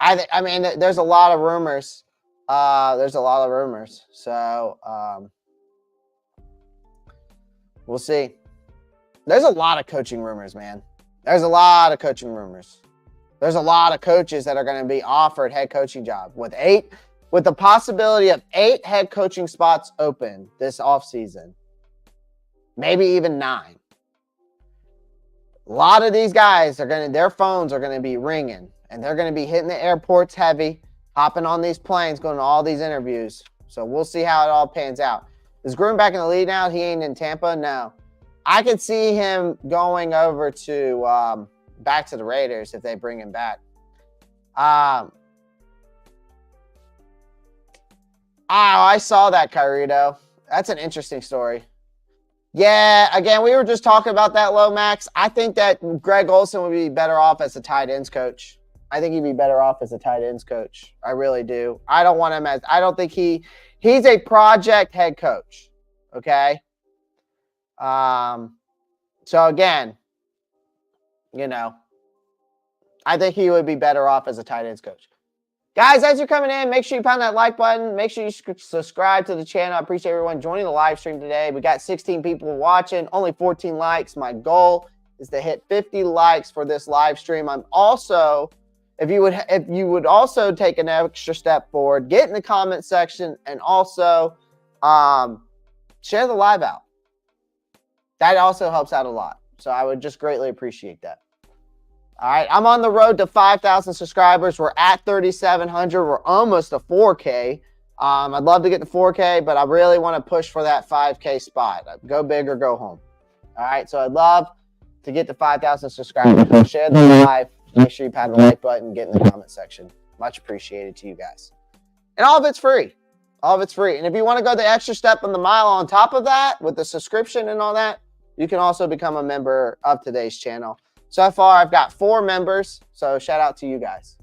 I mean, there's a lot of rumors. So we'll see. There's a lot of coaching rumors, man. There's a lot of coaching rumors. There's a lot of coaches that are going to be offered head coaching jobs with the possibility of 8 head coaching spots open this offseason. Maybe even 9. A lot of these guys their phones are going to be ringing. And they're going to be hitting the airports heavy, hopping on these planes, going to all these interviews. So we'll see how it all pans out. Is Gruden back in the league now? He ain't in Tampa? No. I could see him going over to back to the Raiders if they bring him back. I saw that, Carito. That's an interesting story. Yeah, again, we were just talking about that, Lomax. I think that Greg Olson would be better off as a tight ends coach. I think he'd be better off as a tight ends coach. I really do. I don't want him I don't think he's a project head coach. Okay. So again, I think he would be better off as a tight ends coach. Guys, as you're coming in, make sure you pound that like button. Make sure you subscribe to the channel. I appreciate everyone joining the live stream today. We got 16 people watching, only 14 likes. My goal is to hit 50 likes for this live stream. I'm also, if you would also take an extra step forward, get in the comment section and also share the live out. That also helps out a lot. So I would just greatly appreciate that. All right, I'm on the road to 5,000 subscribers. We're at 3,700. We're almost to 4K. I'd love to get to 4K, but I really want to push for that 5K spot. Go big or go home. All right, so I'd love to get to 5,000 subscribers. So share the live. Make sure you pound the like button. Get in the comment section. Much appreciated to you guys. And all of it's free. All of it's free. And if you want to go the extra step on the mile on top of that with the subscription and all that, you can also become a member of today's channel. So far, I've got 4 members, so shout out to you guys.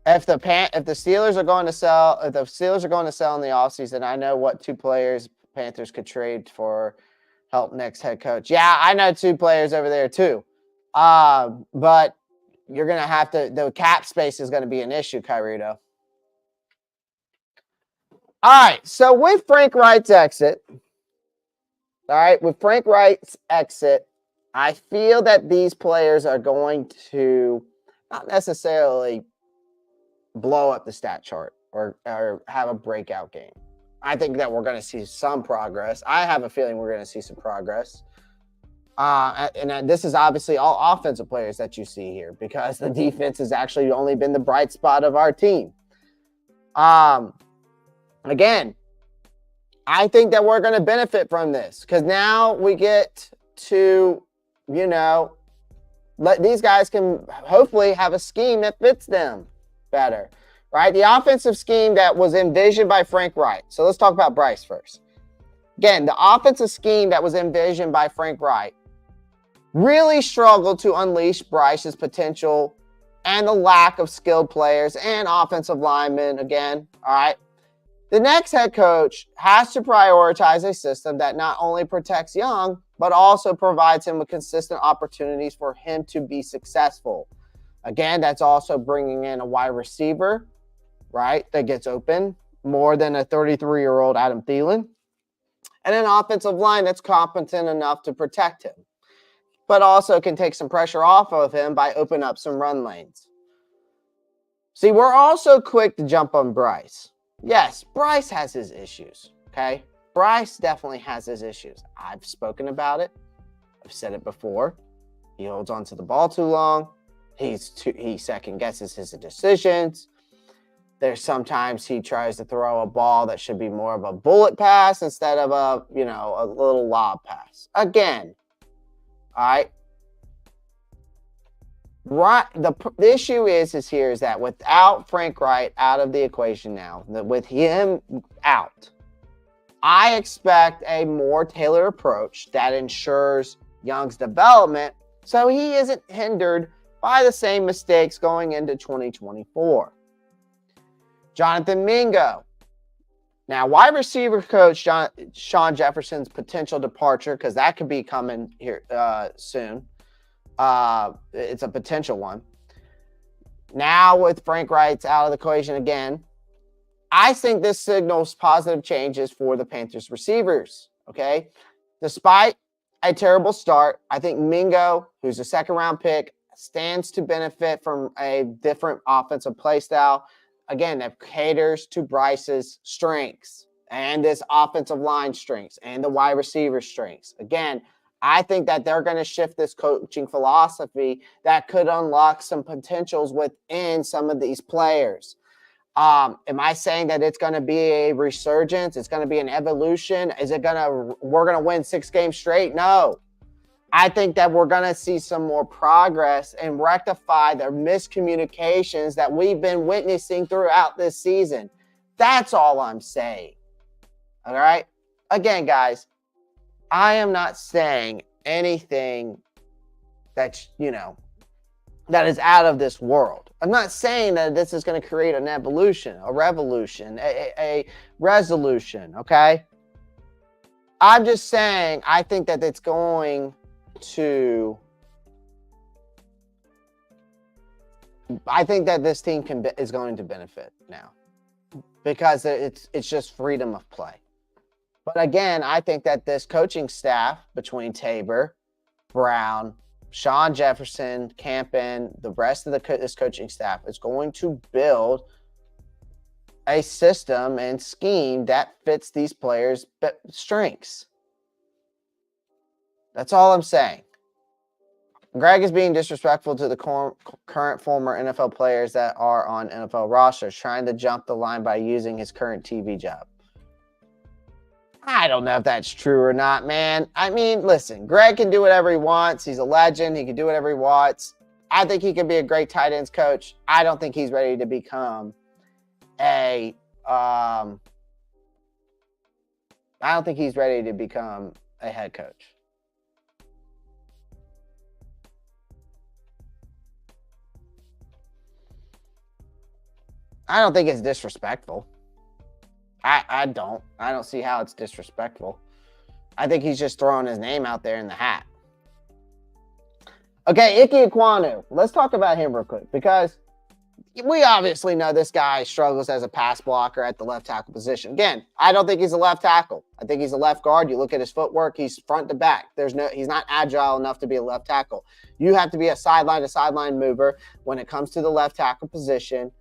If the Steelers are going to sell, in the offseason, I know what 2 players Panthers could trade for help next head coach. Yeah, I know 2 players over there too. But you're gonna have to. The cap space is going to be an issue, Kyrito. All right, so with Frank Wright's exit. All right, with Frank Wright's exit, I feel that these players are going to not necessarily blow up the stat chart or have a breakout game. I think that we're going to see some progress. I have a feeling we're going to see some progress. And this is obviously all offensive players that you see here because the defense has actually only been the bright spot of our team. Again, I think that we're going to benefit from this because now we get to, let these guys can hopefully have a scheme that fits them better, right? The offensive scheme that was envisioned by Frank Wright. So let's talk about Bryce first. Again, the offensive scheme that was envisioned by Frank Reich really struggled to unleash Bryce's potential and the lack of skilled players and offensive linemen again, all right? The next head coach has to prioritize a system that not only protects Young, but also provides him with consistent opportunities for him to be successful. Again, that's also bringing in a wide receiver, right, that gets open more than a 33-year-old Adam Thielen, and an offensive line that's competent enough to protect him, but also can take some pressure off of him by opening up some run lanes. See, we're also quick to jump on Bryce. Yes, Bryce has his issues, okay? Bryce definitely has his issues. I've spoken about it. I've said it before. He holds on to the ball too long. He second guesses his decisions. There's sometimes he tries to throw a ball that should be more of a bullet pass instead of a little lob pass. Again, all right. Right. The issue is that without Frank Reich out of the equation now, with him out, I expect a more tailored approach that ensures Young's development so he isn't hindered by the same mistakes going into 2024. Jonathan Mingo. Now, wide receiver coach Sean Jefferson's potential departure, because that could be coming here soon. It's a potential one. Now with Frank Reich out of the equation again, I think this signals positive changes for the Panthers receivers, okay? Despite a terrible start, I think Mingo, who's a second-round pick, stands to benefit from a different offensive play style. Again, that caters to Bryce's strengths and this offensive line strengths and the wide receiver strengths. Again, I think that they're going to shift this coaching philosophy that could unlock some potentials within some of these players. Am I saying that it's going to be a resurgence? It's going to be an evolution? We're going to win 6 games straight? No. I think that we're going to see some more progress and rectify the miscommunications that we've been witnessing throughout this season. That's all I'm saying. All right? Again, guys, I am not saying anything that is out of this world. I'm not saying that this is going to create an evolution, a revolution, a resolution, okay? I'm just saying I think that it's going to... I think that this team is going to benefit now because it's just freedom of play. But again, I think that this coaching staff between Tabor, Brown, Sean Jefferson, Campen, the rest of this coaching staff is going to build a system and scheme that fits these players' strengths. That's all I'm saying. Greg is being disrespectful to the current former NFL players that are on NFL rosters, trying to jump the line by using his current TV job. I don't know if that's true or not, man. I mean, listen, Greg can do whatever he wants. He's a legend. He can do whatever he wants. I think he could be a great tight ends coach. I don't think he's ready to become a head coach. I don't think it's disrespectful. I don't see how it's disrespectful. I think he's just throwing his name out there in the hat. Okay, Ike Ekwonu. Let's talk about him real quick because we obviously know this guy struggles as a pass blocker at the left tackle position. Again, I don't think he's a left tackle. I think he's a left guard. You look at his footwork, he's front to back. He's not agile enough to be a left tackle. You have to be a sideline to sideline mover when it comes to the left tackle position.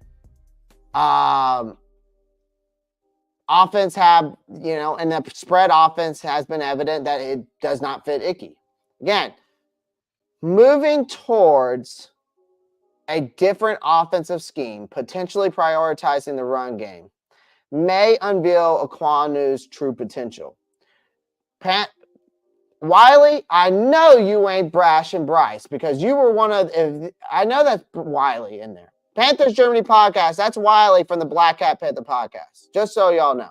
Offense and the spread offense has been evident that it does not fit Icky. Again, moving towards a different offensive scheme, potentially prioritizing the run game, may unveil Ekwonu's true potential. Wiley, I know you ain't Brash and Bryce because you were I know that's Wiley in there. Panthers Germany podcast, that's Wiley from the Black Hat Panther podcast, just so y'all know.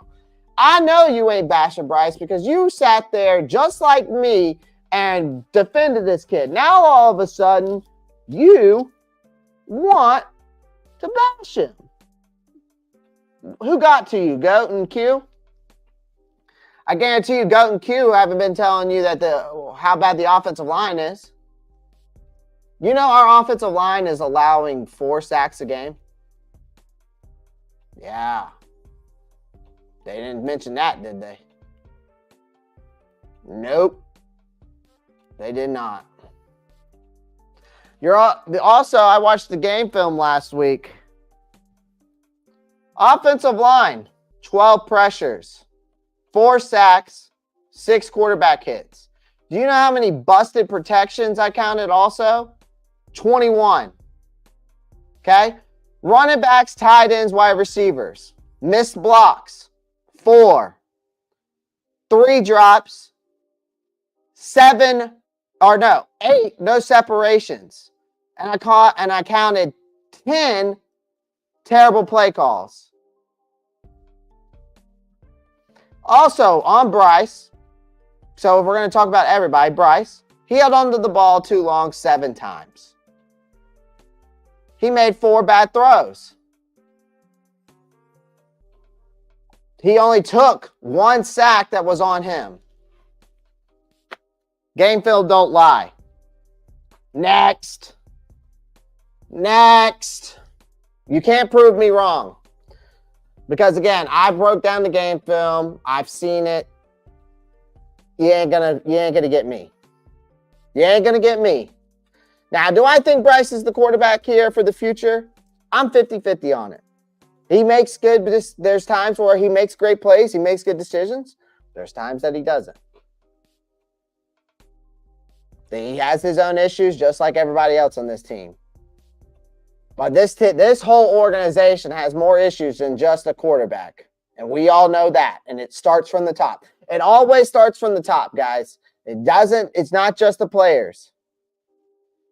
I know you ain't bashing Bryce because you sat there just like me and defended this kid. Now all of a sudden, you want to bash him. Who got to you, Goat and Q? I guarantee you, Goat and Q haven't been telling you that how bad the offensive line is. You know our offensive line is allowing 4 sacks a game? Yeah. They didn't mention that, did they? Nope. They did not. Also, I watched the game film last week. Offensive line, 12 pressures, 4 sacks, 6 quarterback hits. Do you know how many busted protections I counted also? 21. Okay? Running backs, tight ends, wide receivers. Missed blocks, 4. 3 drops, 8 no separations. And I counted 10 terrible play calls. Also, on Bryce, so if we're going to talk about everybody, Bryce, he held onto the ball too long 7 times. He made 4 bad throws. He only took 1 sack that was on him. Game film don't lie. Next. You can't prove me wrong. Because again, I broke down the game film. I've seen it. You ain't gonna get me. You ain't gonna get me. Now, do I think Bryce is the quarterback here for the future? I'm 50-50 on it. He makes good, but there's times where he makes great plays. He makes good decisions. There's times that he doesn't. He has his own issues, just like everybody else on this team. But this whole organization has more issues than just a quarterback. And we all know that. And it starts from the top. It always starts from the top, guys. It's not just the players.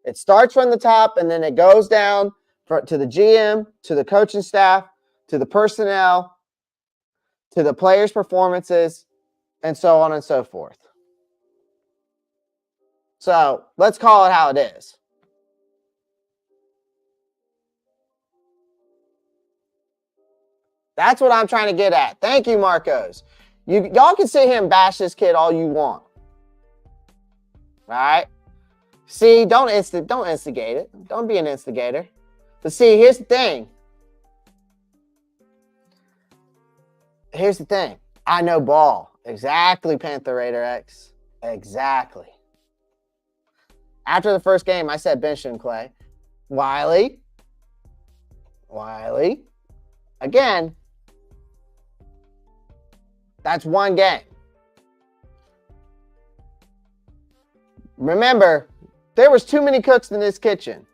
It starts from the top and then it goes down to the GM, to the coaching staff, to the personnel, to the players' performances, and so on and so forth. So let's call it how it is. That's what I'm trying to get at. Thank you, Marcos. Y'all can sit here and bash this kid all you want. All right? See, don't instigate it. Don't be an instigator. But see, here's the thing. I know ball. Exactly, Panther Raider X. Exactly. After the first game, I said bench him, Clay. Wiley. Again, that's 1 game. Remember, there was too many cooks in this kitchen.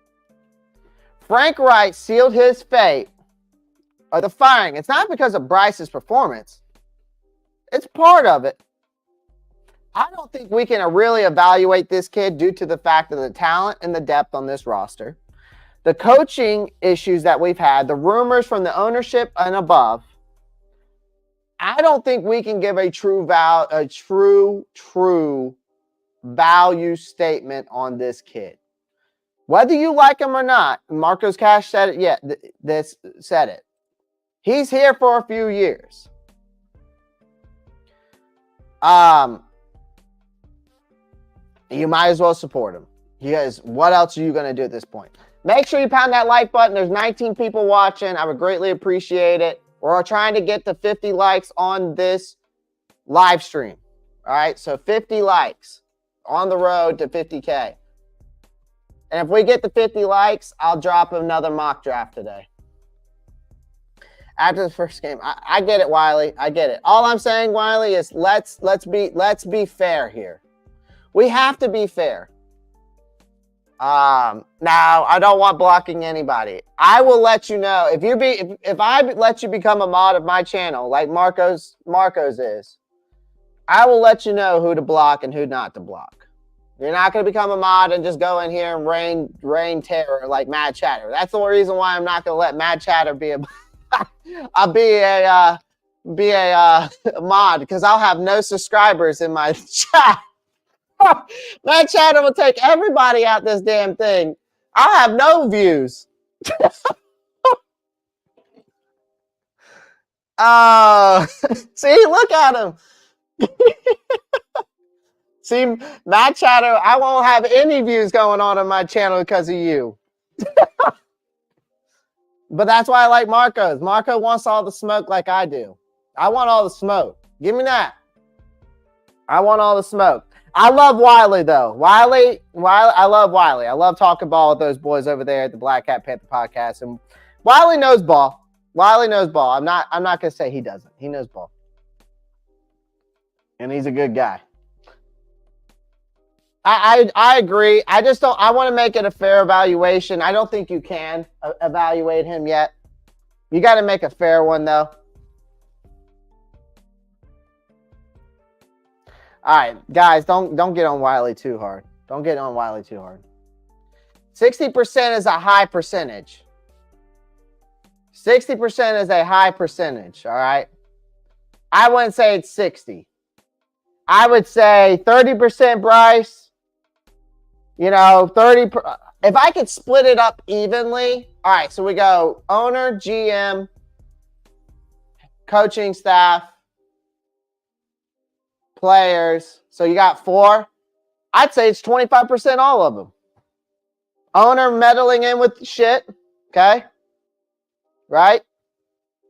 Frank Wright sealed his fate of the firing. It's not because of Bryce's performance. It's part of it. I don't think we can really evaluate this kid due to the fact of the talent and the depth on this roster. The coaching issues that we've had, the rumors from the ownership and above, I don't think we can give a true value statement on this kid. Whether you like him or not, Marcos Cash said it. Yeah, this said it. He's here for a few years. You might as well support him. Because what else are you going to do at this point? Make sure you pound that like button. There's 19 people watching. I would greatly appreciate it. We're trying to get to 50 likes on this live stream. All right, so 50 likes on the road to 50K. And if we get to 50 likes, I'll drop another mock draft today. After the first game, I get it, Wiley. I get it. All I'm saying, Wiley, is let's be fair here. We have to be fair. Now, I don't want blocking anybody. I will let you know if I let you become a mod of my channel, like Marcos is. I will let you know who to block and who not to block. You're not going to become a mod and just go in here and rain terror like Mad Chatter. That's the reason why I'm not going to let Mad Chatter be a be a mod because I'll have no subscribers in my chat. My chatter will take everybody out this damn thing. I'll have no views. See, look at him. See, my chatter, I won't have any views going on my channel because of you. But that's why I like Marco's. Marco wants all the smoke like I do. I want all the smoke. Give me that. I want all the smoke. I love Wiley, though. Wiley, I love Wiley. I love talking ball with those boys over there at the Black Cat Panther podcast. And Wiley knows ball. Wiley knows ball. I'm not gonna say he doesn't. He knows ball. And he's a good guy. I agree. I just don't. I want to make it a fair evaluation. I don't think you can evaluate him yet. You got to make a fair one, though. All right, guys, don't get on Wiley too hard. Don't get on Wiley too hard. 60% is a high percentage. 60% is a high percentage. All right. I wouldn't say it's 60. I would say 30% Bryce. 30. If I could split it up evenly. All right, so we go owner, GM, coaching staff, players. So you got 4. I'd say it's 25% all of them. Owner meddling in with shit. Okay. Right.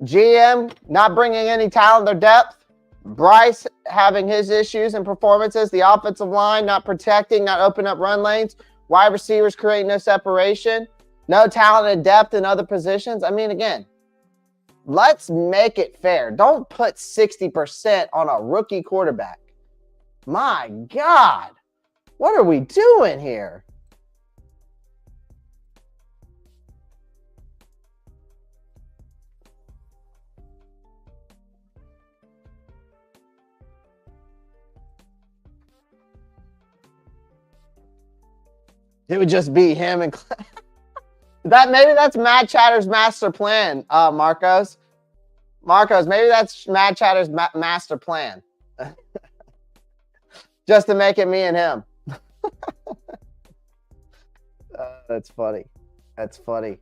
GM not bringing any talent or depth. Bryce having his issues and performances. The offensive line not protecting, not opening up run lanes. Wide receivers creating no separation. No talent and depth in other positions. I mean, again, let's make it fair. Don't put 60% on a rookie quarterback. My God. What are we doing here? It would just be him and maybe that's Mad Chatter's master plan, Marcos. Marcos, maybe that's Mad Chatter's master plan. Just to make it me and him. That's funny. That's funny.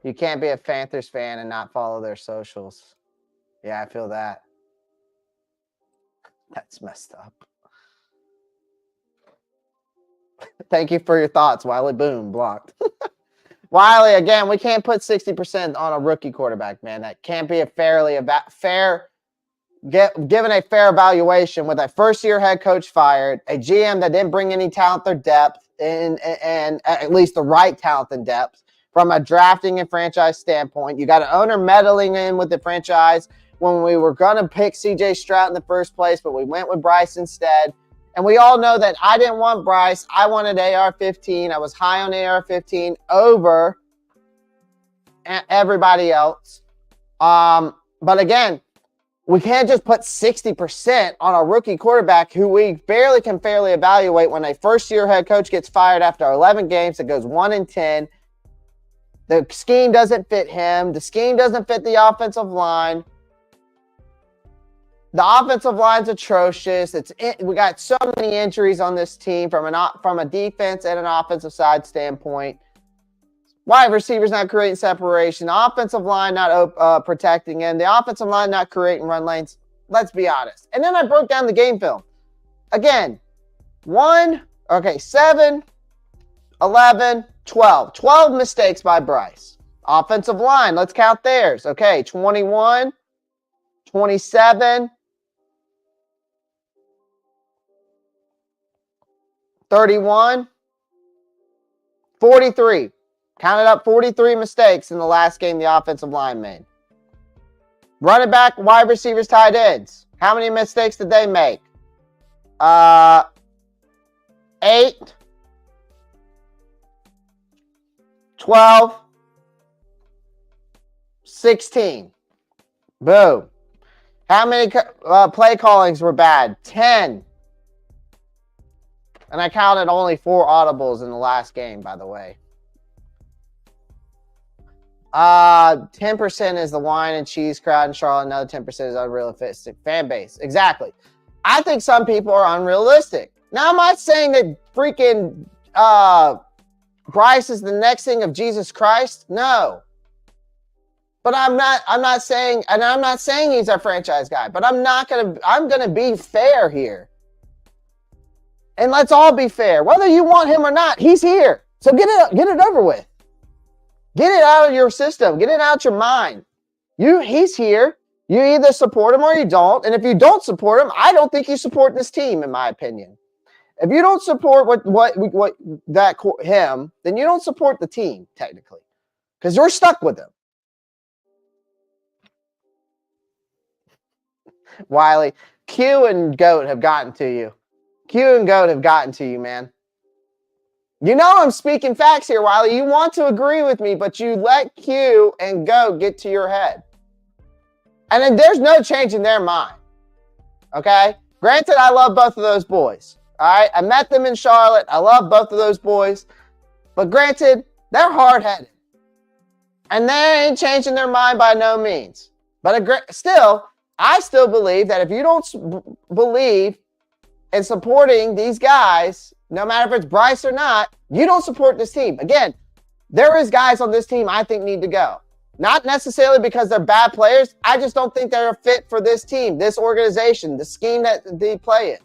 You can't be a Panthers fan and not follow their socials. Yeah, I feel that. That's messed up. Thank you for your thoughts, Wiley. Boom, blocked. Wiley, again, we can't put 60% on a rookie quarterback, man. That can't be a given a fair evaluation with a first-year head coach fired, a GM that didn't bring any talent or depth, and at least the right talent and depth from a drafting and franchise standpoint. You got an owner meddling in with the franchise when we were going to pick C.J. Stroud in the first place, but we went with Bryce instead. And we all know that I didn't want Bryce. I wanted AR-15. I was high on AR-15 over everybody else. But again, we can't just put 60% on a rookie quarterback who we barely can fairly evaluate when a first-year head coach gets fired after 11 games that goes 1-10. The scheme doesn't fit him. The scheme doesn't fit the offensive line. The offensive line's atrocious. We got so many injuries on this team from a defense and an offensive side standpoint. Wide receivers not creating separation. The offensive line not protecting him. The offensive line not creating run lanes. Let's be honest. And then I broke down the game film. Again, 7, 11, 12. 12 mistakes by Bryce. Offensive line, let's count theirs. Okay, 21, 27, 31, 43. Counted up 43 mistakes in the last game the offensive line made. Running back, wide receivers, tight ends. How many mistakes did they make? 8, 12, 16. Boom. How many play callings were bad? 10. And I counted only 4 audibles in the last game, by the way. 10% is the wine and cheese crowd in Charlotte. Another 10% is unrealistic fan base. Exactly. I think some people are unrealistic. Now, I'm not saying that freaking Bryce is the next thing of Jesus Christ. No. But I'm not saying he's our franchise guy, but I'm gonna be fair here. And let's all be fair. Whether you want him or not, he's here. So get it over with. Get it out of your system. Get it out your mind. He's here. You either support him or you don't. And if you don't support him, I don't think you support this team, in my opinion. If you don't support him, then you don't support the team, technically. Because you're stuck with him. Wiley, Q and GOAT have gotten to you. Q and GOAT have gotten to you, man. You know I'm speaking facts here, Wiley. You want to agree with me, but you let Q and GOAT get to your head. And then there's no change in their mind. Okay? Granted, I love both of those boys. All right? I met them in Charlotte. I love both of those boys. But granted, they're hard-headed. And they ain't changing their mind by no means. But I still believe that if you don't believe in supporting these guys, no matter if it's Bryce or not, you don't support this team. Again, there is guys on this team I think need to go. Not necessarily because they're bad players. I just don't think they're a fit for this team, this organization, the scheme that they play in.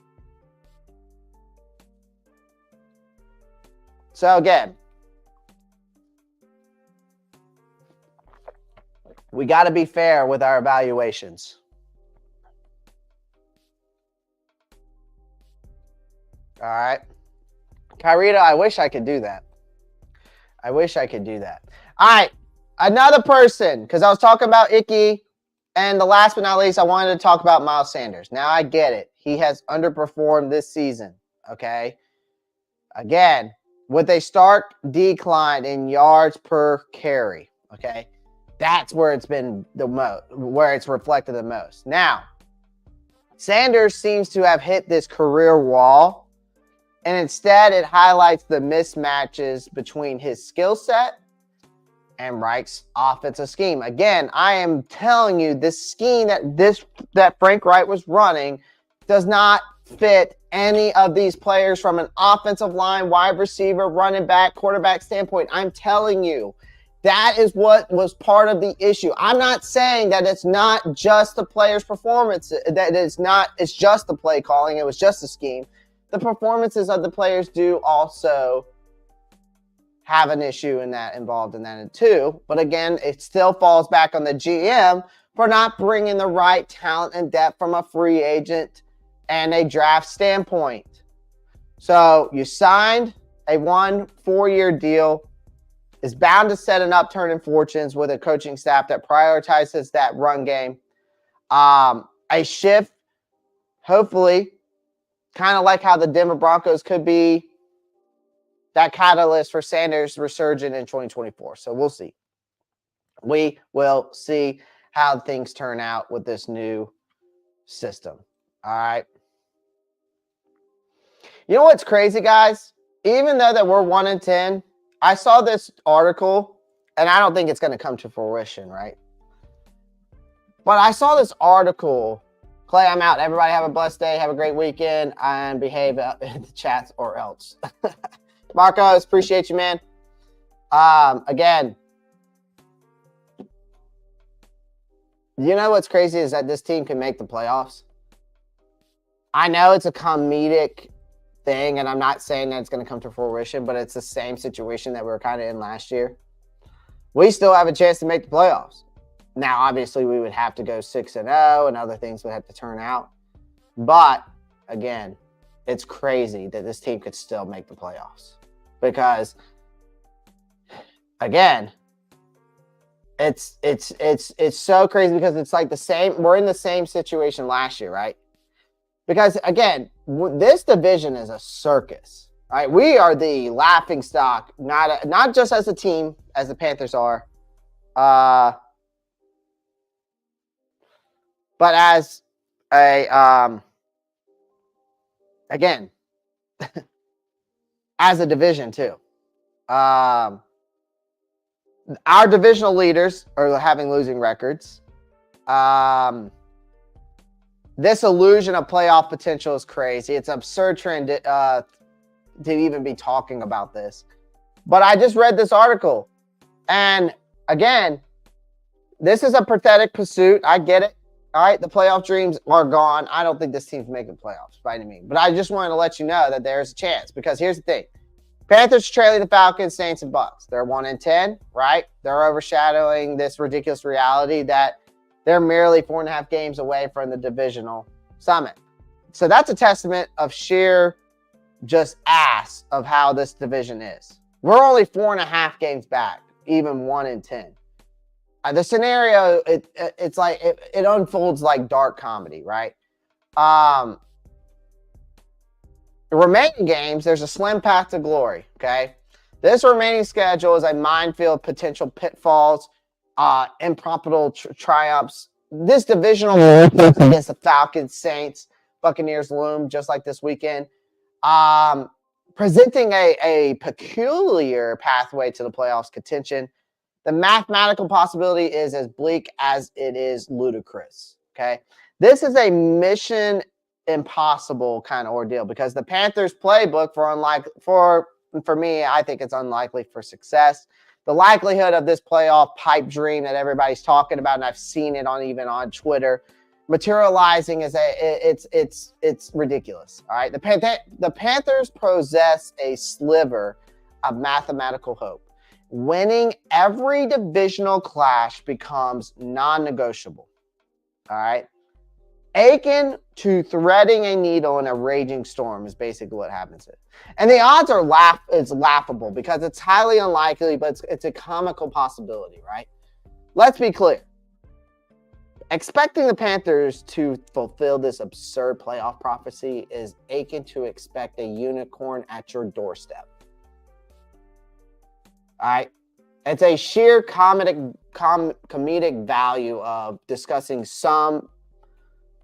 So again, we got to be fair with our evaluations. All right. Kyrita, I wish I could do that. All right. Another person, because I was talking about Icky, and the last but not least, I wanted to talk about Miles Sanders. Now, I get it. He has underperformed this season, okay? Again, with a stark decline in yards per carry, okay? That's where it's been where it's reflected the most. Now, Sanders seems to have hit this career wall, and instead it highlights the mismatches between his skill set and Reich's offensive scheme. Again, I am telling you, this scheme that Frank Reich was running does not fit any of these players from an offensive line, wide receiver, running back, quarterback standpoint. I'm telling you, that is what was part of the issue. I'm not saying that it's not just the player's performance, it's just the play calling, it was just the scheme. The performances of the players do also have an issue involved in that too. But again, it still falls back on the GM for not bringing the right talent and depth from a free agent and a draft standpoint. So you signed a 4-year deal, is bound to set an upturn in fortunes with a coaching staff that prioritizes that run game. A shift, hopefully, kind of like how the Denver Broncos could be that catalyst for Sanders resurgent in 2024. So we'll see. We will see how things turn out with this new system. All right. You know what's crazy, guys? Even though that we're 1-10, I saw this article, and I don't think it's going to come to fruition, right? But I saw this article. Clay, I'm out. Everybody have a blessed day. Have a great weekend, and behave in the chats or else. Marcos, appreciate you, man. Again, you know what's crazy is that this team can make the playoffs. I know it's a comedic thing, and I'm not saying that it's going to come to fruition, but it's the same situation that we were kind of in last year. We still have a chance to make the playoffs. Now, obviously, we would have to go 6-0, and other things would have to turn out. But, again, it's crazy that this team could still make the playoffs. Because, again, it's so crazy because it's like the same. We're in the same situation last year, right? Because, again, this division is a circus, right? We are the laughing stock, not just as a team, as the Panthers are, but as again, as a division too. Our divisional leaders are having losing records. This illusion of playoff potential is crazy. It's absurd trend to even be talking about this. But I just read this article. And again, this is a pathetic pursuit. I get it. All right, the playoff dreams are gone. I don't think this team's making playoffs by any means. But I just wanted to let you know that there's a chance. Because here's the thing. Panthers trailing the Falcons, Saints, and Bucks. They're 1-10, right? They're overshadowing this ridiculous reality that they're merely 4.5 games away from the divisional summit. So that's a testament of sheer just ass of how this division is. We're only 4.5 games back, even 1-10. The scenario, it's like it unfolds like dark comedy, right? The remaining games, there's a slim path to glory, okay? This remaining schedule is a minefield of potential pitfalls, impromptu triumphs. This divisional against the Falcons, Saints, Buccaneers loom just like this weekend, presenting a peculiar pathway to the playoffs contention. The mathematical possibility is as bleak as it is ludicrous, okay? This is a mission impossible kind of ordeal because the Panthers playbook for me, I think it's unlikely for success. The likelihood of this playoff pipe dream that everybody's talking about, and I've seen it even on Twitter, materializing is it's ridiculous. All right, the Panthers possess a sliver of mathematical hope. Winning every divisional clash becomes non-negotiable. All right, akin to threading a needle in a raging storm is basically what happens here. And the odds are laughable because it's highly unlikely, but it's a comical possibility, right? Let's be clear. Expecting the Panthers to fulfill this absurd playoff prophecy is akin to expect a unicorn at your doorstep. All right? It's a sheer comedic value of discussing some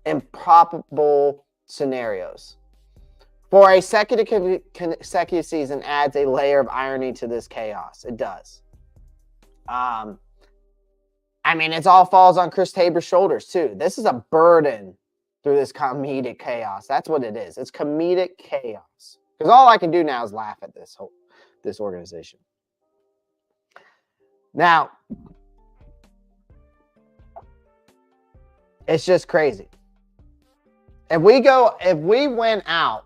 improbable scenarios. For a consecutive season adds a layer of irony to this chaos. It does. It all falls on Chris Tabor's shoulders, too. This is a burden through this comedic chaos. That's what it is. It's comedic chaos. Because all I can do now is laugh at this organization. Now, it's just crazy. If we win out,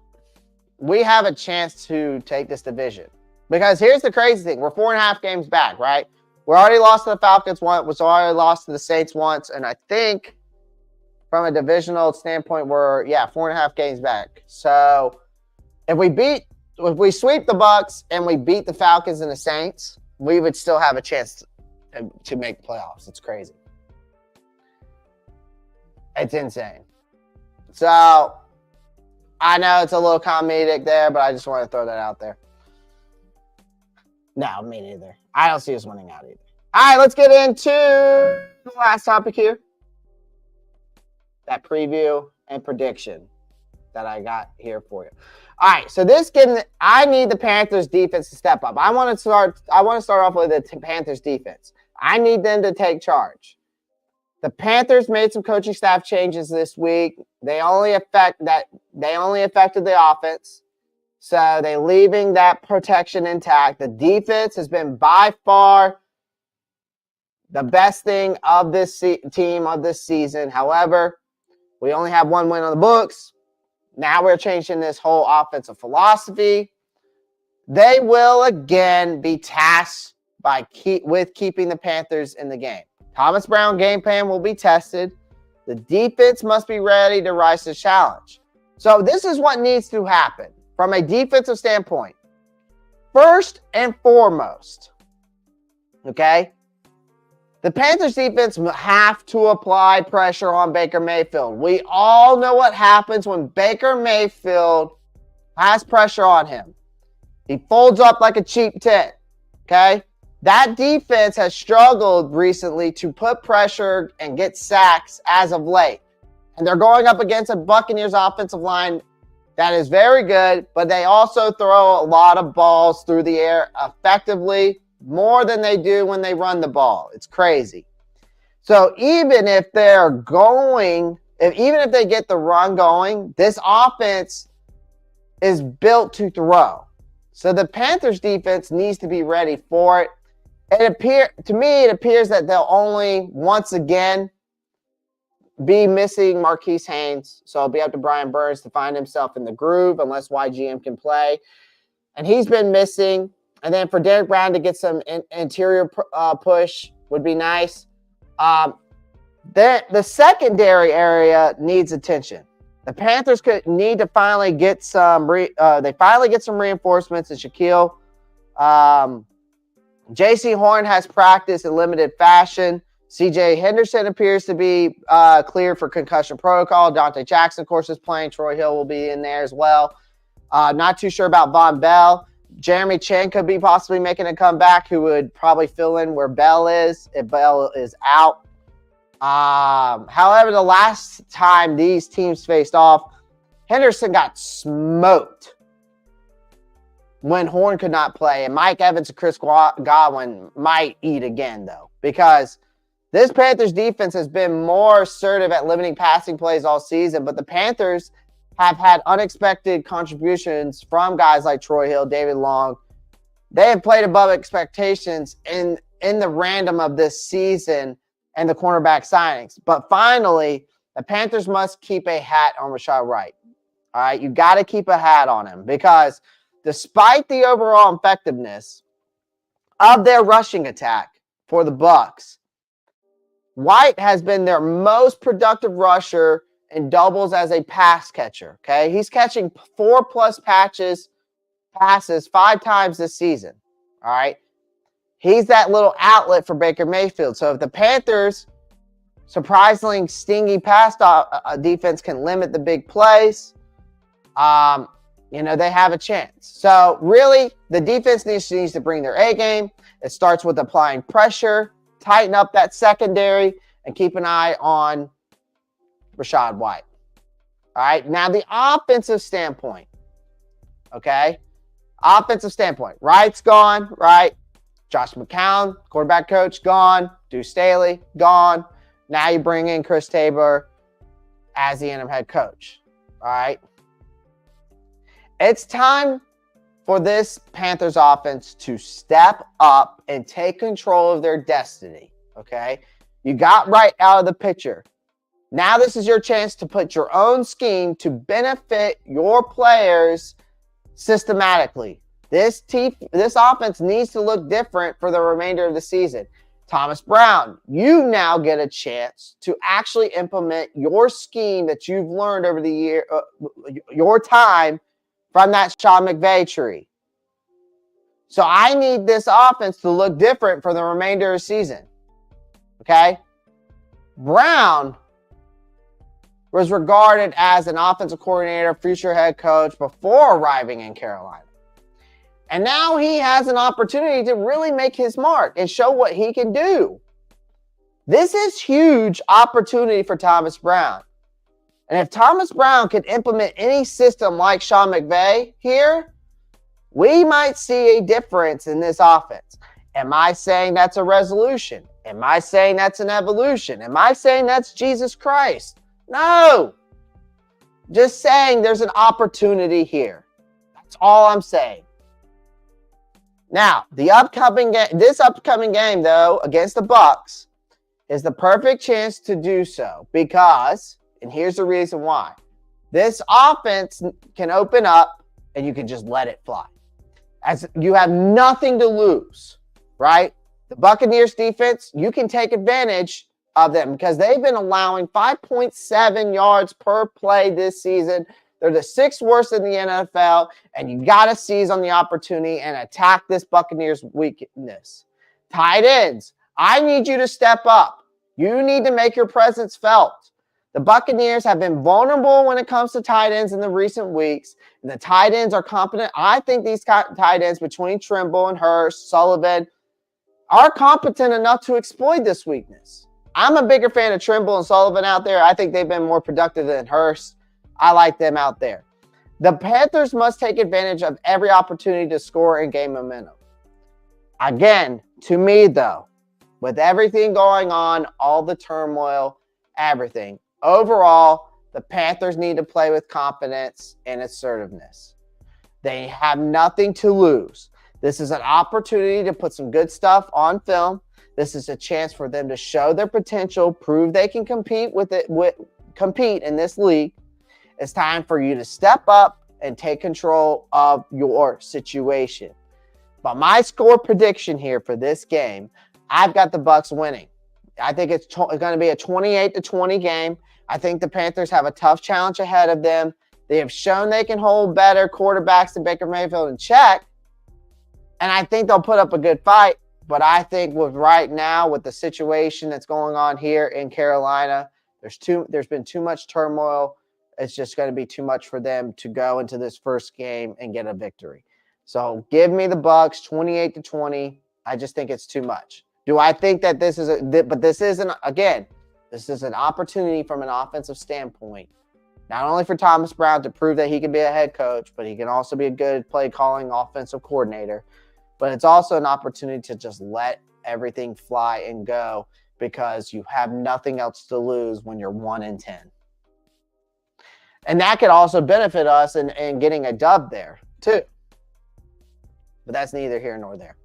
we have a chance to take this division. Because here's the crazy thing. We're 4.5 games back, right? We already lost to the Falcons once. We already lost to the Saints once. And I think from a divisional standpoint, we're, 4.5 games back. So if we sweep the Bucs and we beat the Falcons and the Saints, we would still have a chance to make playoffs. It's crazy. It's insane. So I know it's a little comedic there, but I just want to throw that out there. No, me neither. I don't see us winning out either. All right, let's get into the last topic here. That preview and prediction that I got here for you. All right, so I need the Panthers defense to step up. I want to start off with the Panthers defense. I need them to take charge. The Panthers made some coaching staff changes this week. They only affected the offense. So they're leaving that protection intact. The defense has been by far the best thing of this team of this season. However, we only have one win on the books. Now we're changing this whole offensive philosophy. They will again be tasked with keeping the Panthers in the game. Thomas Brown game plan will be tested. The defense must be ready to rise to the challenge. So this is what needs to happen from a defensive standpoint. First and foremost, okay, the Panthers defense have to apply pressure on Baker Mayfield. We all know what happens when Baker Mayfield has pressure on him. He folds up like a cheap tent, okay? That defense has struggled recently to put pressure and get sacks as of late. And they're going up against a Buccaneers offensive line that is very good, but they also throw a lot of balls through the air effectively. more than they do when they run the ball. It's crazy. So even if even if they get the run going, this offense is built to throw. So the Panthers defense needs to be ready for it. To me, it appears that they'll only once again be missing Marquise Haynes. So it'll be up to Brian Burns to find himself in the groove unless YGM can play. And he's been missing. And then for Derek Brown to get some interior push would be nice. The secondary area needs attention. The Panthers need to finally get some reinforcements in Shaquille. J.C. Horn has practiced in limited fashion. C.J. Henderson appears to be cleared for concussion protocol. Dante Jackson, of course, is playing. Troy Hill will be in there as well. Not too sure about Von Bell. Jeremy Chin could be possibly making a comeback, who would probably fill in where Bell is if Bell is out. However, the last time these teams faced off, Henderson got smoked when Horn could not play. And Mike Evans and Chris Godwin might eat again, though, because this Panthers defense has been more assertive at limiting passing plays all season, but the Panthers have had unexpected contributions from guys like Troy Hill, David Long. They have played above expectations in the random of this season and the cornerback signings. But finally, the Panthers must keep a hat on Rashad Wright. All right, you got to keep a hat on him, because despite the overall effectiveness of their rushing attack for the Bucs, White has been their most productive rusher and doubles as a pass catcher. Okay, he's catching 4+ passes 5 times this season. All right, he's that little outlet for Baker Mayfield. So if the Panthers' surprisingly stingy pass defense can limit the big plays, they have a chance. So really, the defense needs to bring their A game. It starts with applying pressure, tighten up that secondary, and keep an eye on Rashad White. All right. Now, the offensive standpoint. Okay. Offensive standpoint. Wright's gone, right? Josh McCown, quarterback coach, gone. Deuce Staley, gone. Now you bring in Chris Tabor as the interim head coach. All right. It's time for this Panthers offense to step up and take control of their destiny. Okay. You got Wright out of the picture. Now this is your chance to put your own scheme to benefit your players systematically. This offense needs to look different for the remainder of the season. Thomas Brown, you now get a chance to actually implement your scheme that you've learned over the year, your time from that Sean McVay tree. So I need this offense to look different for the remainder of the season. Okay? Brown was regarded as an offensive coordinator, future head coach before arriving in Carolina. And now he has an opportunity to really make his mark and show what he can do. This is huge opportunity for Thomas Brown. And if Thomas Brown can implement any system like Sean McVay here, we might see a difference in this offense. Am I saying that's a resolution? Am I saying that's an evolution? Am I saying that's Jesus Christ? No. Just saying there's an opportunity here. That's all I'm saying. Now, this upcoming game, though, against the Bucs, is the perfect chance to do so because, and here's the reason why, this offense can open up and you can just let it fly. As you have nothing to lose, right? The Buccaneers defense, you can take advantage of them because they've been allowing 5.7 yards per play this season. They're the 6th worst in the NFL, and you got to seize on the opportunity and attack this Buccaneers weakness. Tight ends, I need you to step up. You need to make your presence felt. The Buccaneers have been vulnerable when it comes to tight ends in the recent weeks. And the tight ends are competent. I think these tight ends between Trimble and Hurst, Sullivan, are competent enough to exploit this weakness. I'm a bigger fan of Trimble and Sullivan out there. I think they've been more productive than Hurst. I like them out there. The Panthers must take advantage of every opportunity to score and gain momentum. Again, to me, though, with everything going on, all the turmoil, everything, overall, the Panthers need to play with confidence and assertiveness. They have nothing to lose. This is an opportunity to put some good stuff on film. This is a chance for them to show their potential, prove they can compete compete in this league. It's time for you to step up and take control of your situation. But my score prediction here for this game, I've got the Bucs winning. I think it's going to be a 28-20 game. I think the Panthers have a tough challenge ahead of them. They have shown they can hold better quarterbacks than Baker Mayfield in check. And I think they'll put up a good fight. But I think with right now, with the situation that's going on here in Carolina, there's been too much turmoil. It's just going to be too much for them to go into this first game and get a victory. So give me the Bucs 28-20. I just think it's too much. Do I think that this is this is an opportunity from an offensive standpoint, not only for Thomas Brown to prove that he can be a head coach, but he can also be a good play calling offensive coordinator. But it's also an opportunity to just let everything fly and go because you have nothing else to lose when you're 1-10. And that could also benefit us in getting a dub there, too. But that's neither here nor there.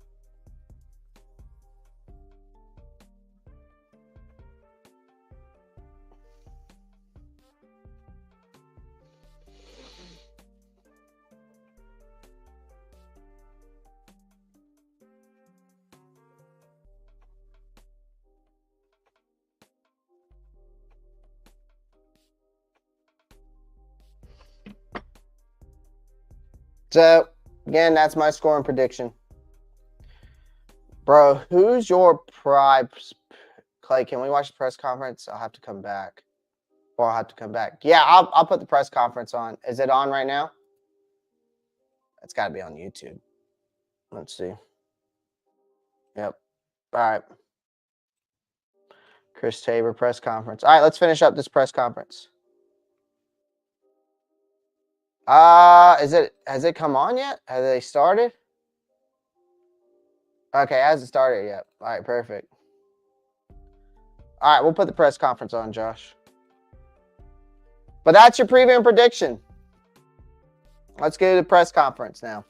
So, again, that's my scoring prediction. Bro, who's your prize? Clay, can we watch the press conference? I'll have to come back. Or I'll have to come back. Yeah, I'll put the press conference on. Is it on right now? It's got to be on YouTube. Let's see. Yep. All right. Chris Tabor press conference. All right, let's finish up this press conference. Has it come on yet? Have they started? Okay, hasn't started yet. All right, perfect. All right, we'll put the press conference on, Josh. But that's your preview and prediction. Let's go to the press conference now.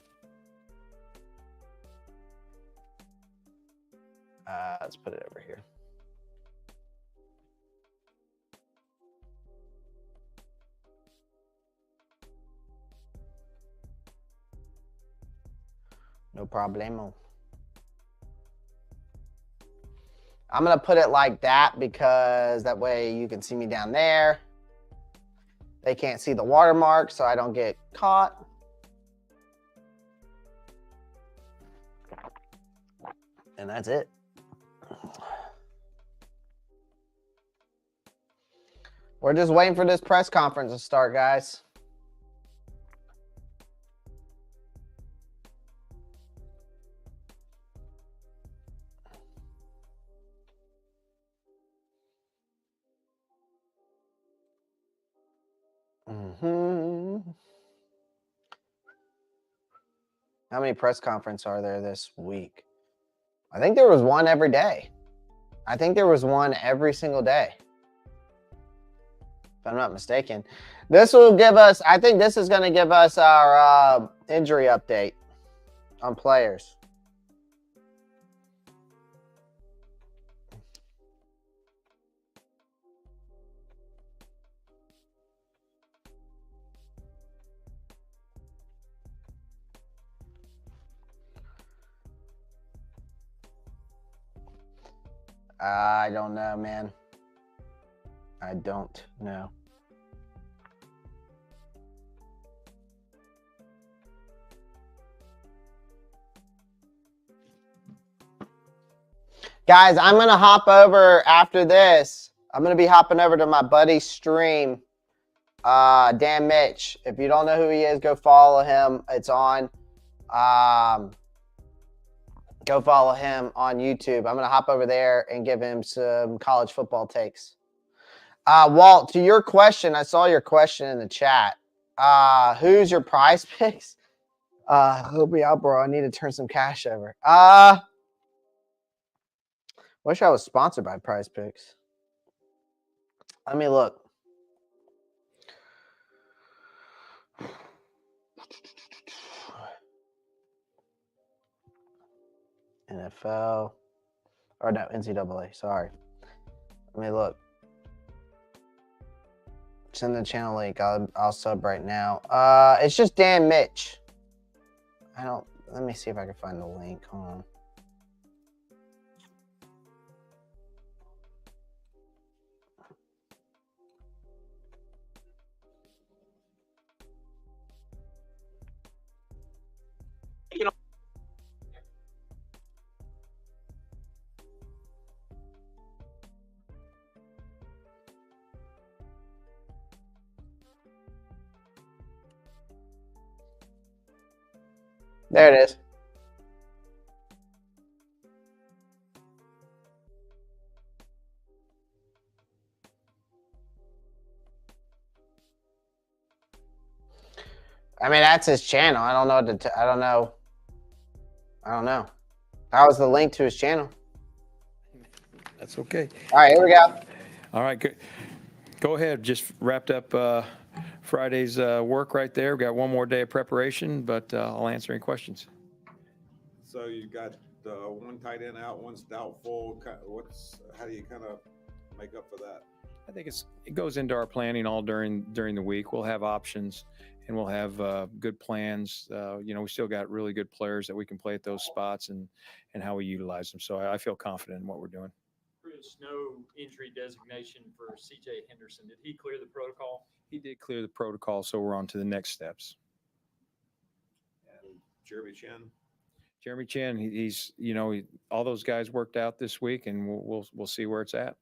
Let's put it over here. No problemo. I'm going to put it like that because that way you can see me down there. They can't see the watermark, so I don't get caught. And that's it. We're just waiting for this press conference to start, guys. How many press conferences are there this week? I think there was one every day. I think there was one every single day. If I'm not mistaken. This will give us, I think this is going to give us our injury update on players. I don't know, man. I don't know. Guys, I'm going to hop over after this. I'm going to be hopping over to my buddy's stream, Dan Mitch. If you don't know who he is, go follow him. It's on. Go follow him on YouTube. I'm going to hop over there and give him some college football takes. Walt, to your question, I saw your question in the chat. Who's your prize picks? Help me out, bro. I need to turn some cash over. Wish I was sponsored by Prize Picks. Let me look. NFL. Or no, NCAA. Sorry. Let me look. Send the channel link. I'll sub right now. It's just Dan Mitch. Let me see if I can find the link. Hold on. There it is. I mean, that's his channel. I don't know. I don't know. That was the link to his channel. That's okay. All right, here we go. All right, good. Go ahead. Just wrapped up Friday's work right there. We got one more day of preparation, but I'll answer any questions. So you got one tight end out, one's doubtful. How do you kind of make up for that? I think it goes into our planning all during the week. We'll have options and we'll have good plans. We still got really good players that we can play at those spots and how we utilize them. So I feel confident in what we're doing. Chris, no injury designation for C.J. Henderson. Did he clear the protocol? He did clear the protocol, so we're on to the next steps. And Jeremy Chin, he's all those guys worked out this week, and we'll see where it's at.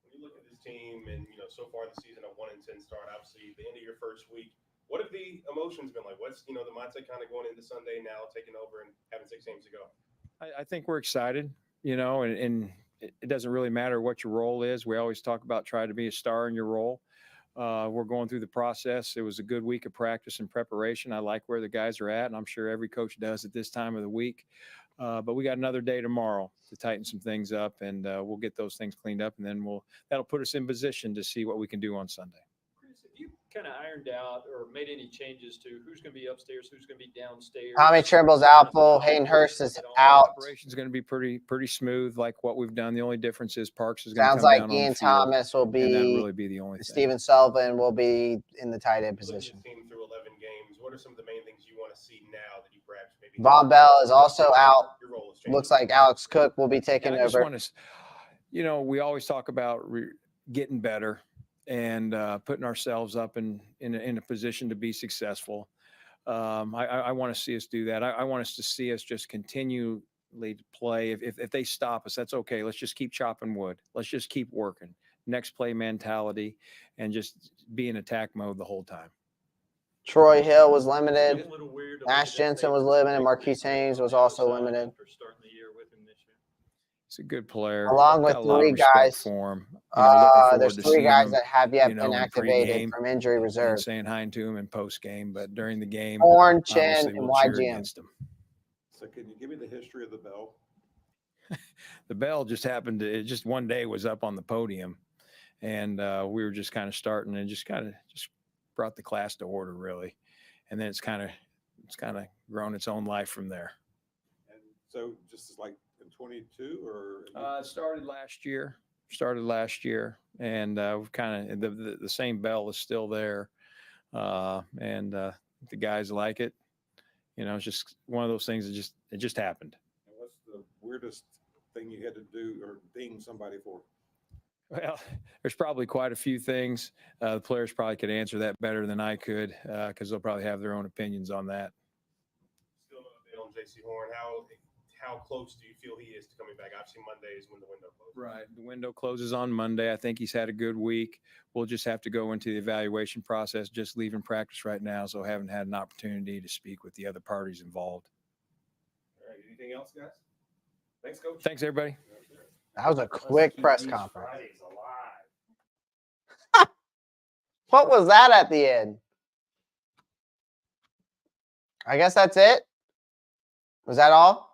When you look at this team, and so far the season, a 1-10 start, obviously the end of your first week. What have the emotions been like? What's the mindset kind of going into Sunday now, taking over and having 6 games to go? I think we're excited, and it doesn't really matter what your role is. We always talk about trying to be a star in your role. We're going through the process. It was a good week of practice and preparation. I like where the guys are at, and I'm sure every coach does at this time of the week. But we got another day tomorrow to tighten some things up, and we'll get those things cleaned up, and then that'll put us in position to see what we can do on Sunday. Chris, have you kind of ironed out or made any changes to who's going to be upstairs, who's going to be downstairs? Tommy Trimble's out full. Hayden Hurst is out. Operation's going to be pretty smooth, like what we've done. The only difference is Parks is going to Sounds come like down Ian on the field, Thomas will be. and that'll really be the only thing. Stephen Sullivan will be in the tight end Looking at position. this team through 11 games, what are some of the main things you want to see now that you perhaps maybe? Von Bell is also out. Your role has changed. Looks like Alex Cook will be taking I just over. want to, we always talk about getting better and putting ourselves up in a position to be successful. I want to see us do that. I want us to see us just continually to play. If they stop us, that's okay. Let's just keep chopping wood. Let's just keep working. Next play mentality and just be in attack mode the whole time. Troy Hill was limited. It's a little weird to Ash look at that Jensen was tape. limited. Marquise Haynes was also limited. After starting the year with him this year. He's a good player. Along with Got a lot of three respect guys. for him. Looking forward There's to 3 seeing guys him, that have yet been in activated pregame from injury reserve. and saying hi to him in post game, but during the game, Horn, Chen, obviously and we'll cheer YGM. against him. So can you give me the history of the Bell? The bell just happened to, it just one day was up on the podium, and we were just kind of starting and just brought the class to order, really. And then it's kind of grown its own life from there. And so just like in 22 or? It started last year, and we've kind of, the same bell is still there. And the guys like it. It's just one of those things that it just happened. And what's the weirdest thing you had to do or ding somebody for? Well, there's probably quite a few things. The players probably could answer that better than I could, because they'll probably have their own opinions on that. Still no update on J.C. Horn. How close do you feel he is to coming back? Obviously, Monday is when the window closes. Right. The window closes on Monday. I think he's had a good week. We'll just have to go into the evaluation process, just leaving practice right now, so haven't had an opportunity to speak with the other parties involved. All right. Anything else, guys? Thanks, Coach. Thanks, everybody. That was a quick press conference. What was that at the end? I guess that's it. Was that all?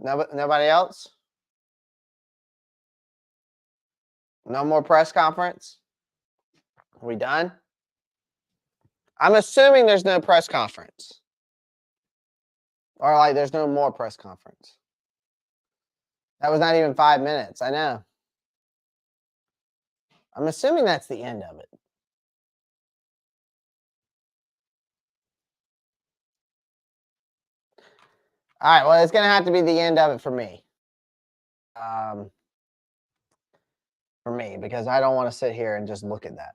Nobody else? No more press conference? Are we done? I'm assuming there's no press conference. Or like there's no more press conference. That was not even 5 minutes. I know. I'm assuming that's the end of it. All right, well, it's going to have to be the end of it for me. Because I don't want to sit here and just look at that.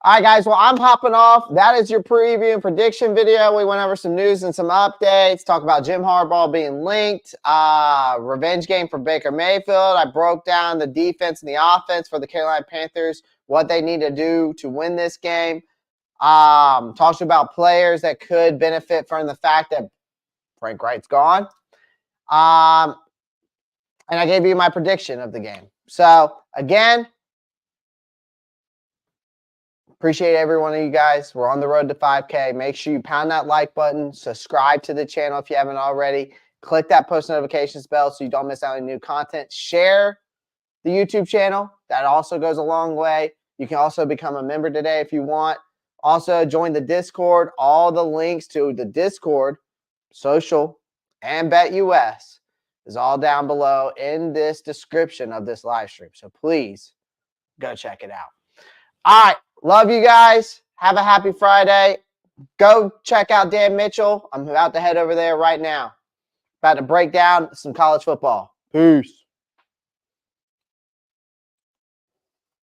All right, guys, well, I'm hopping off. That is your preview and prediction video. We went over some news and some updates. Talk about Jim Harbaugh being linked. Revenge game for Baker Mayfield. I broke down the defense and the offense for the Carolina Panthers, what they need to do to win this game. Talked about players that could benefit from the fact that Frank Wright's gone. And I gave you my prediction of the game. So, again, appreciate every one of you guys. We're on the road to 5K. Make sure you pound that like button. Subscribe to the channel if you haven't already. Click that post notifications bell so you don't miss out on new content. Share the YouTube channel. That also goes a long way. You can also become a member today if you want. Also, join the Discord. All the links to the Discord, social, and BetUS is all down below in this description of this live stream. So please go check it out. All right. Love you guys. Have a happy Friday. Go check out Dan Mitchell. I'm about to head over there right now. About to break down some college football. Peace.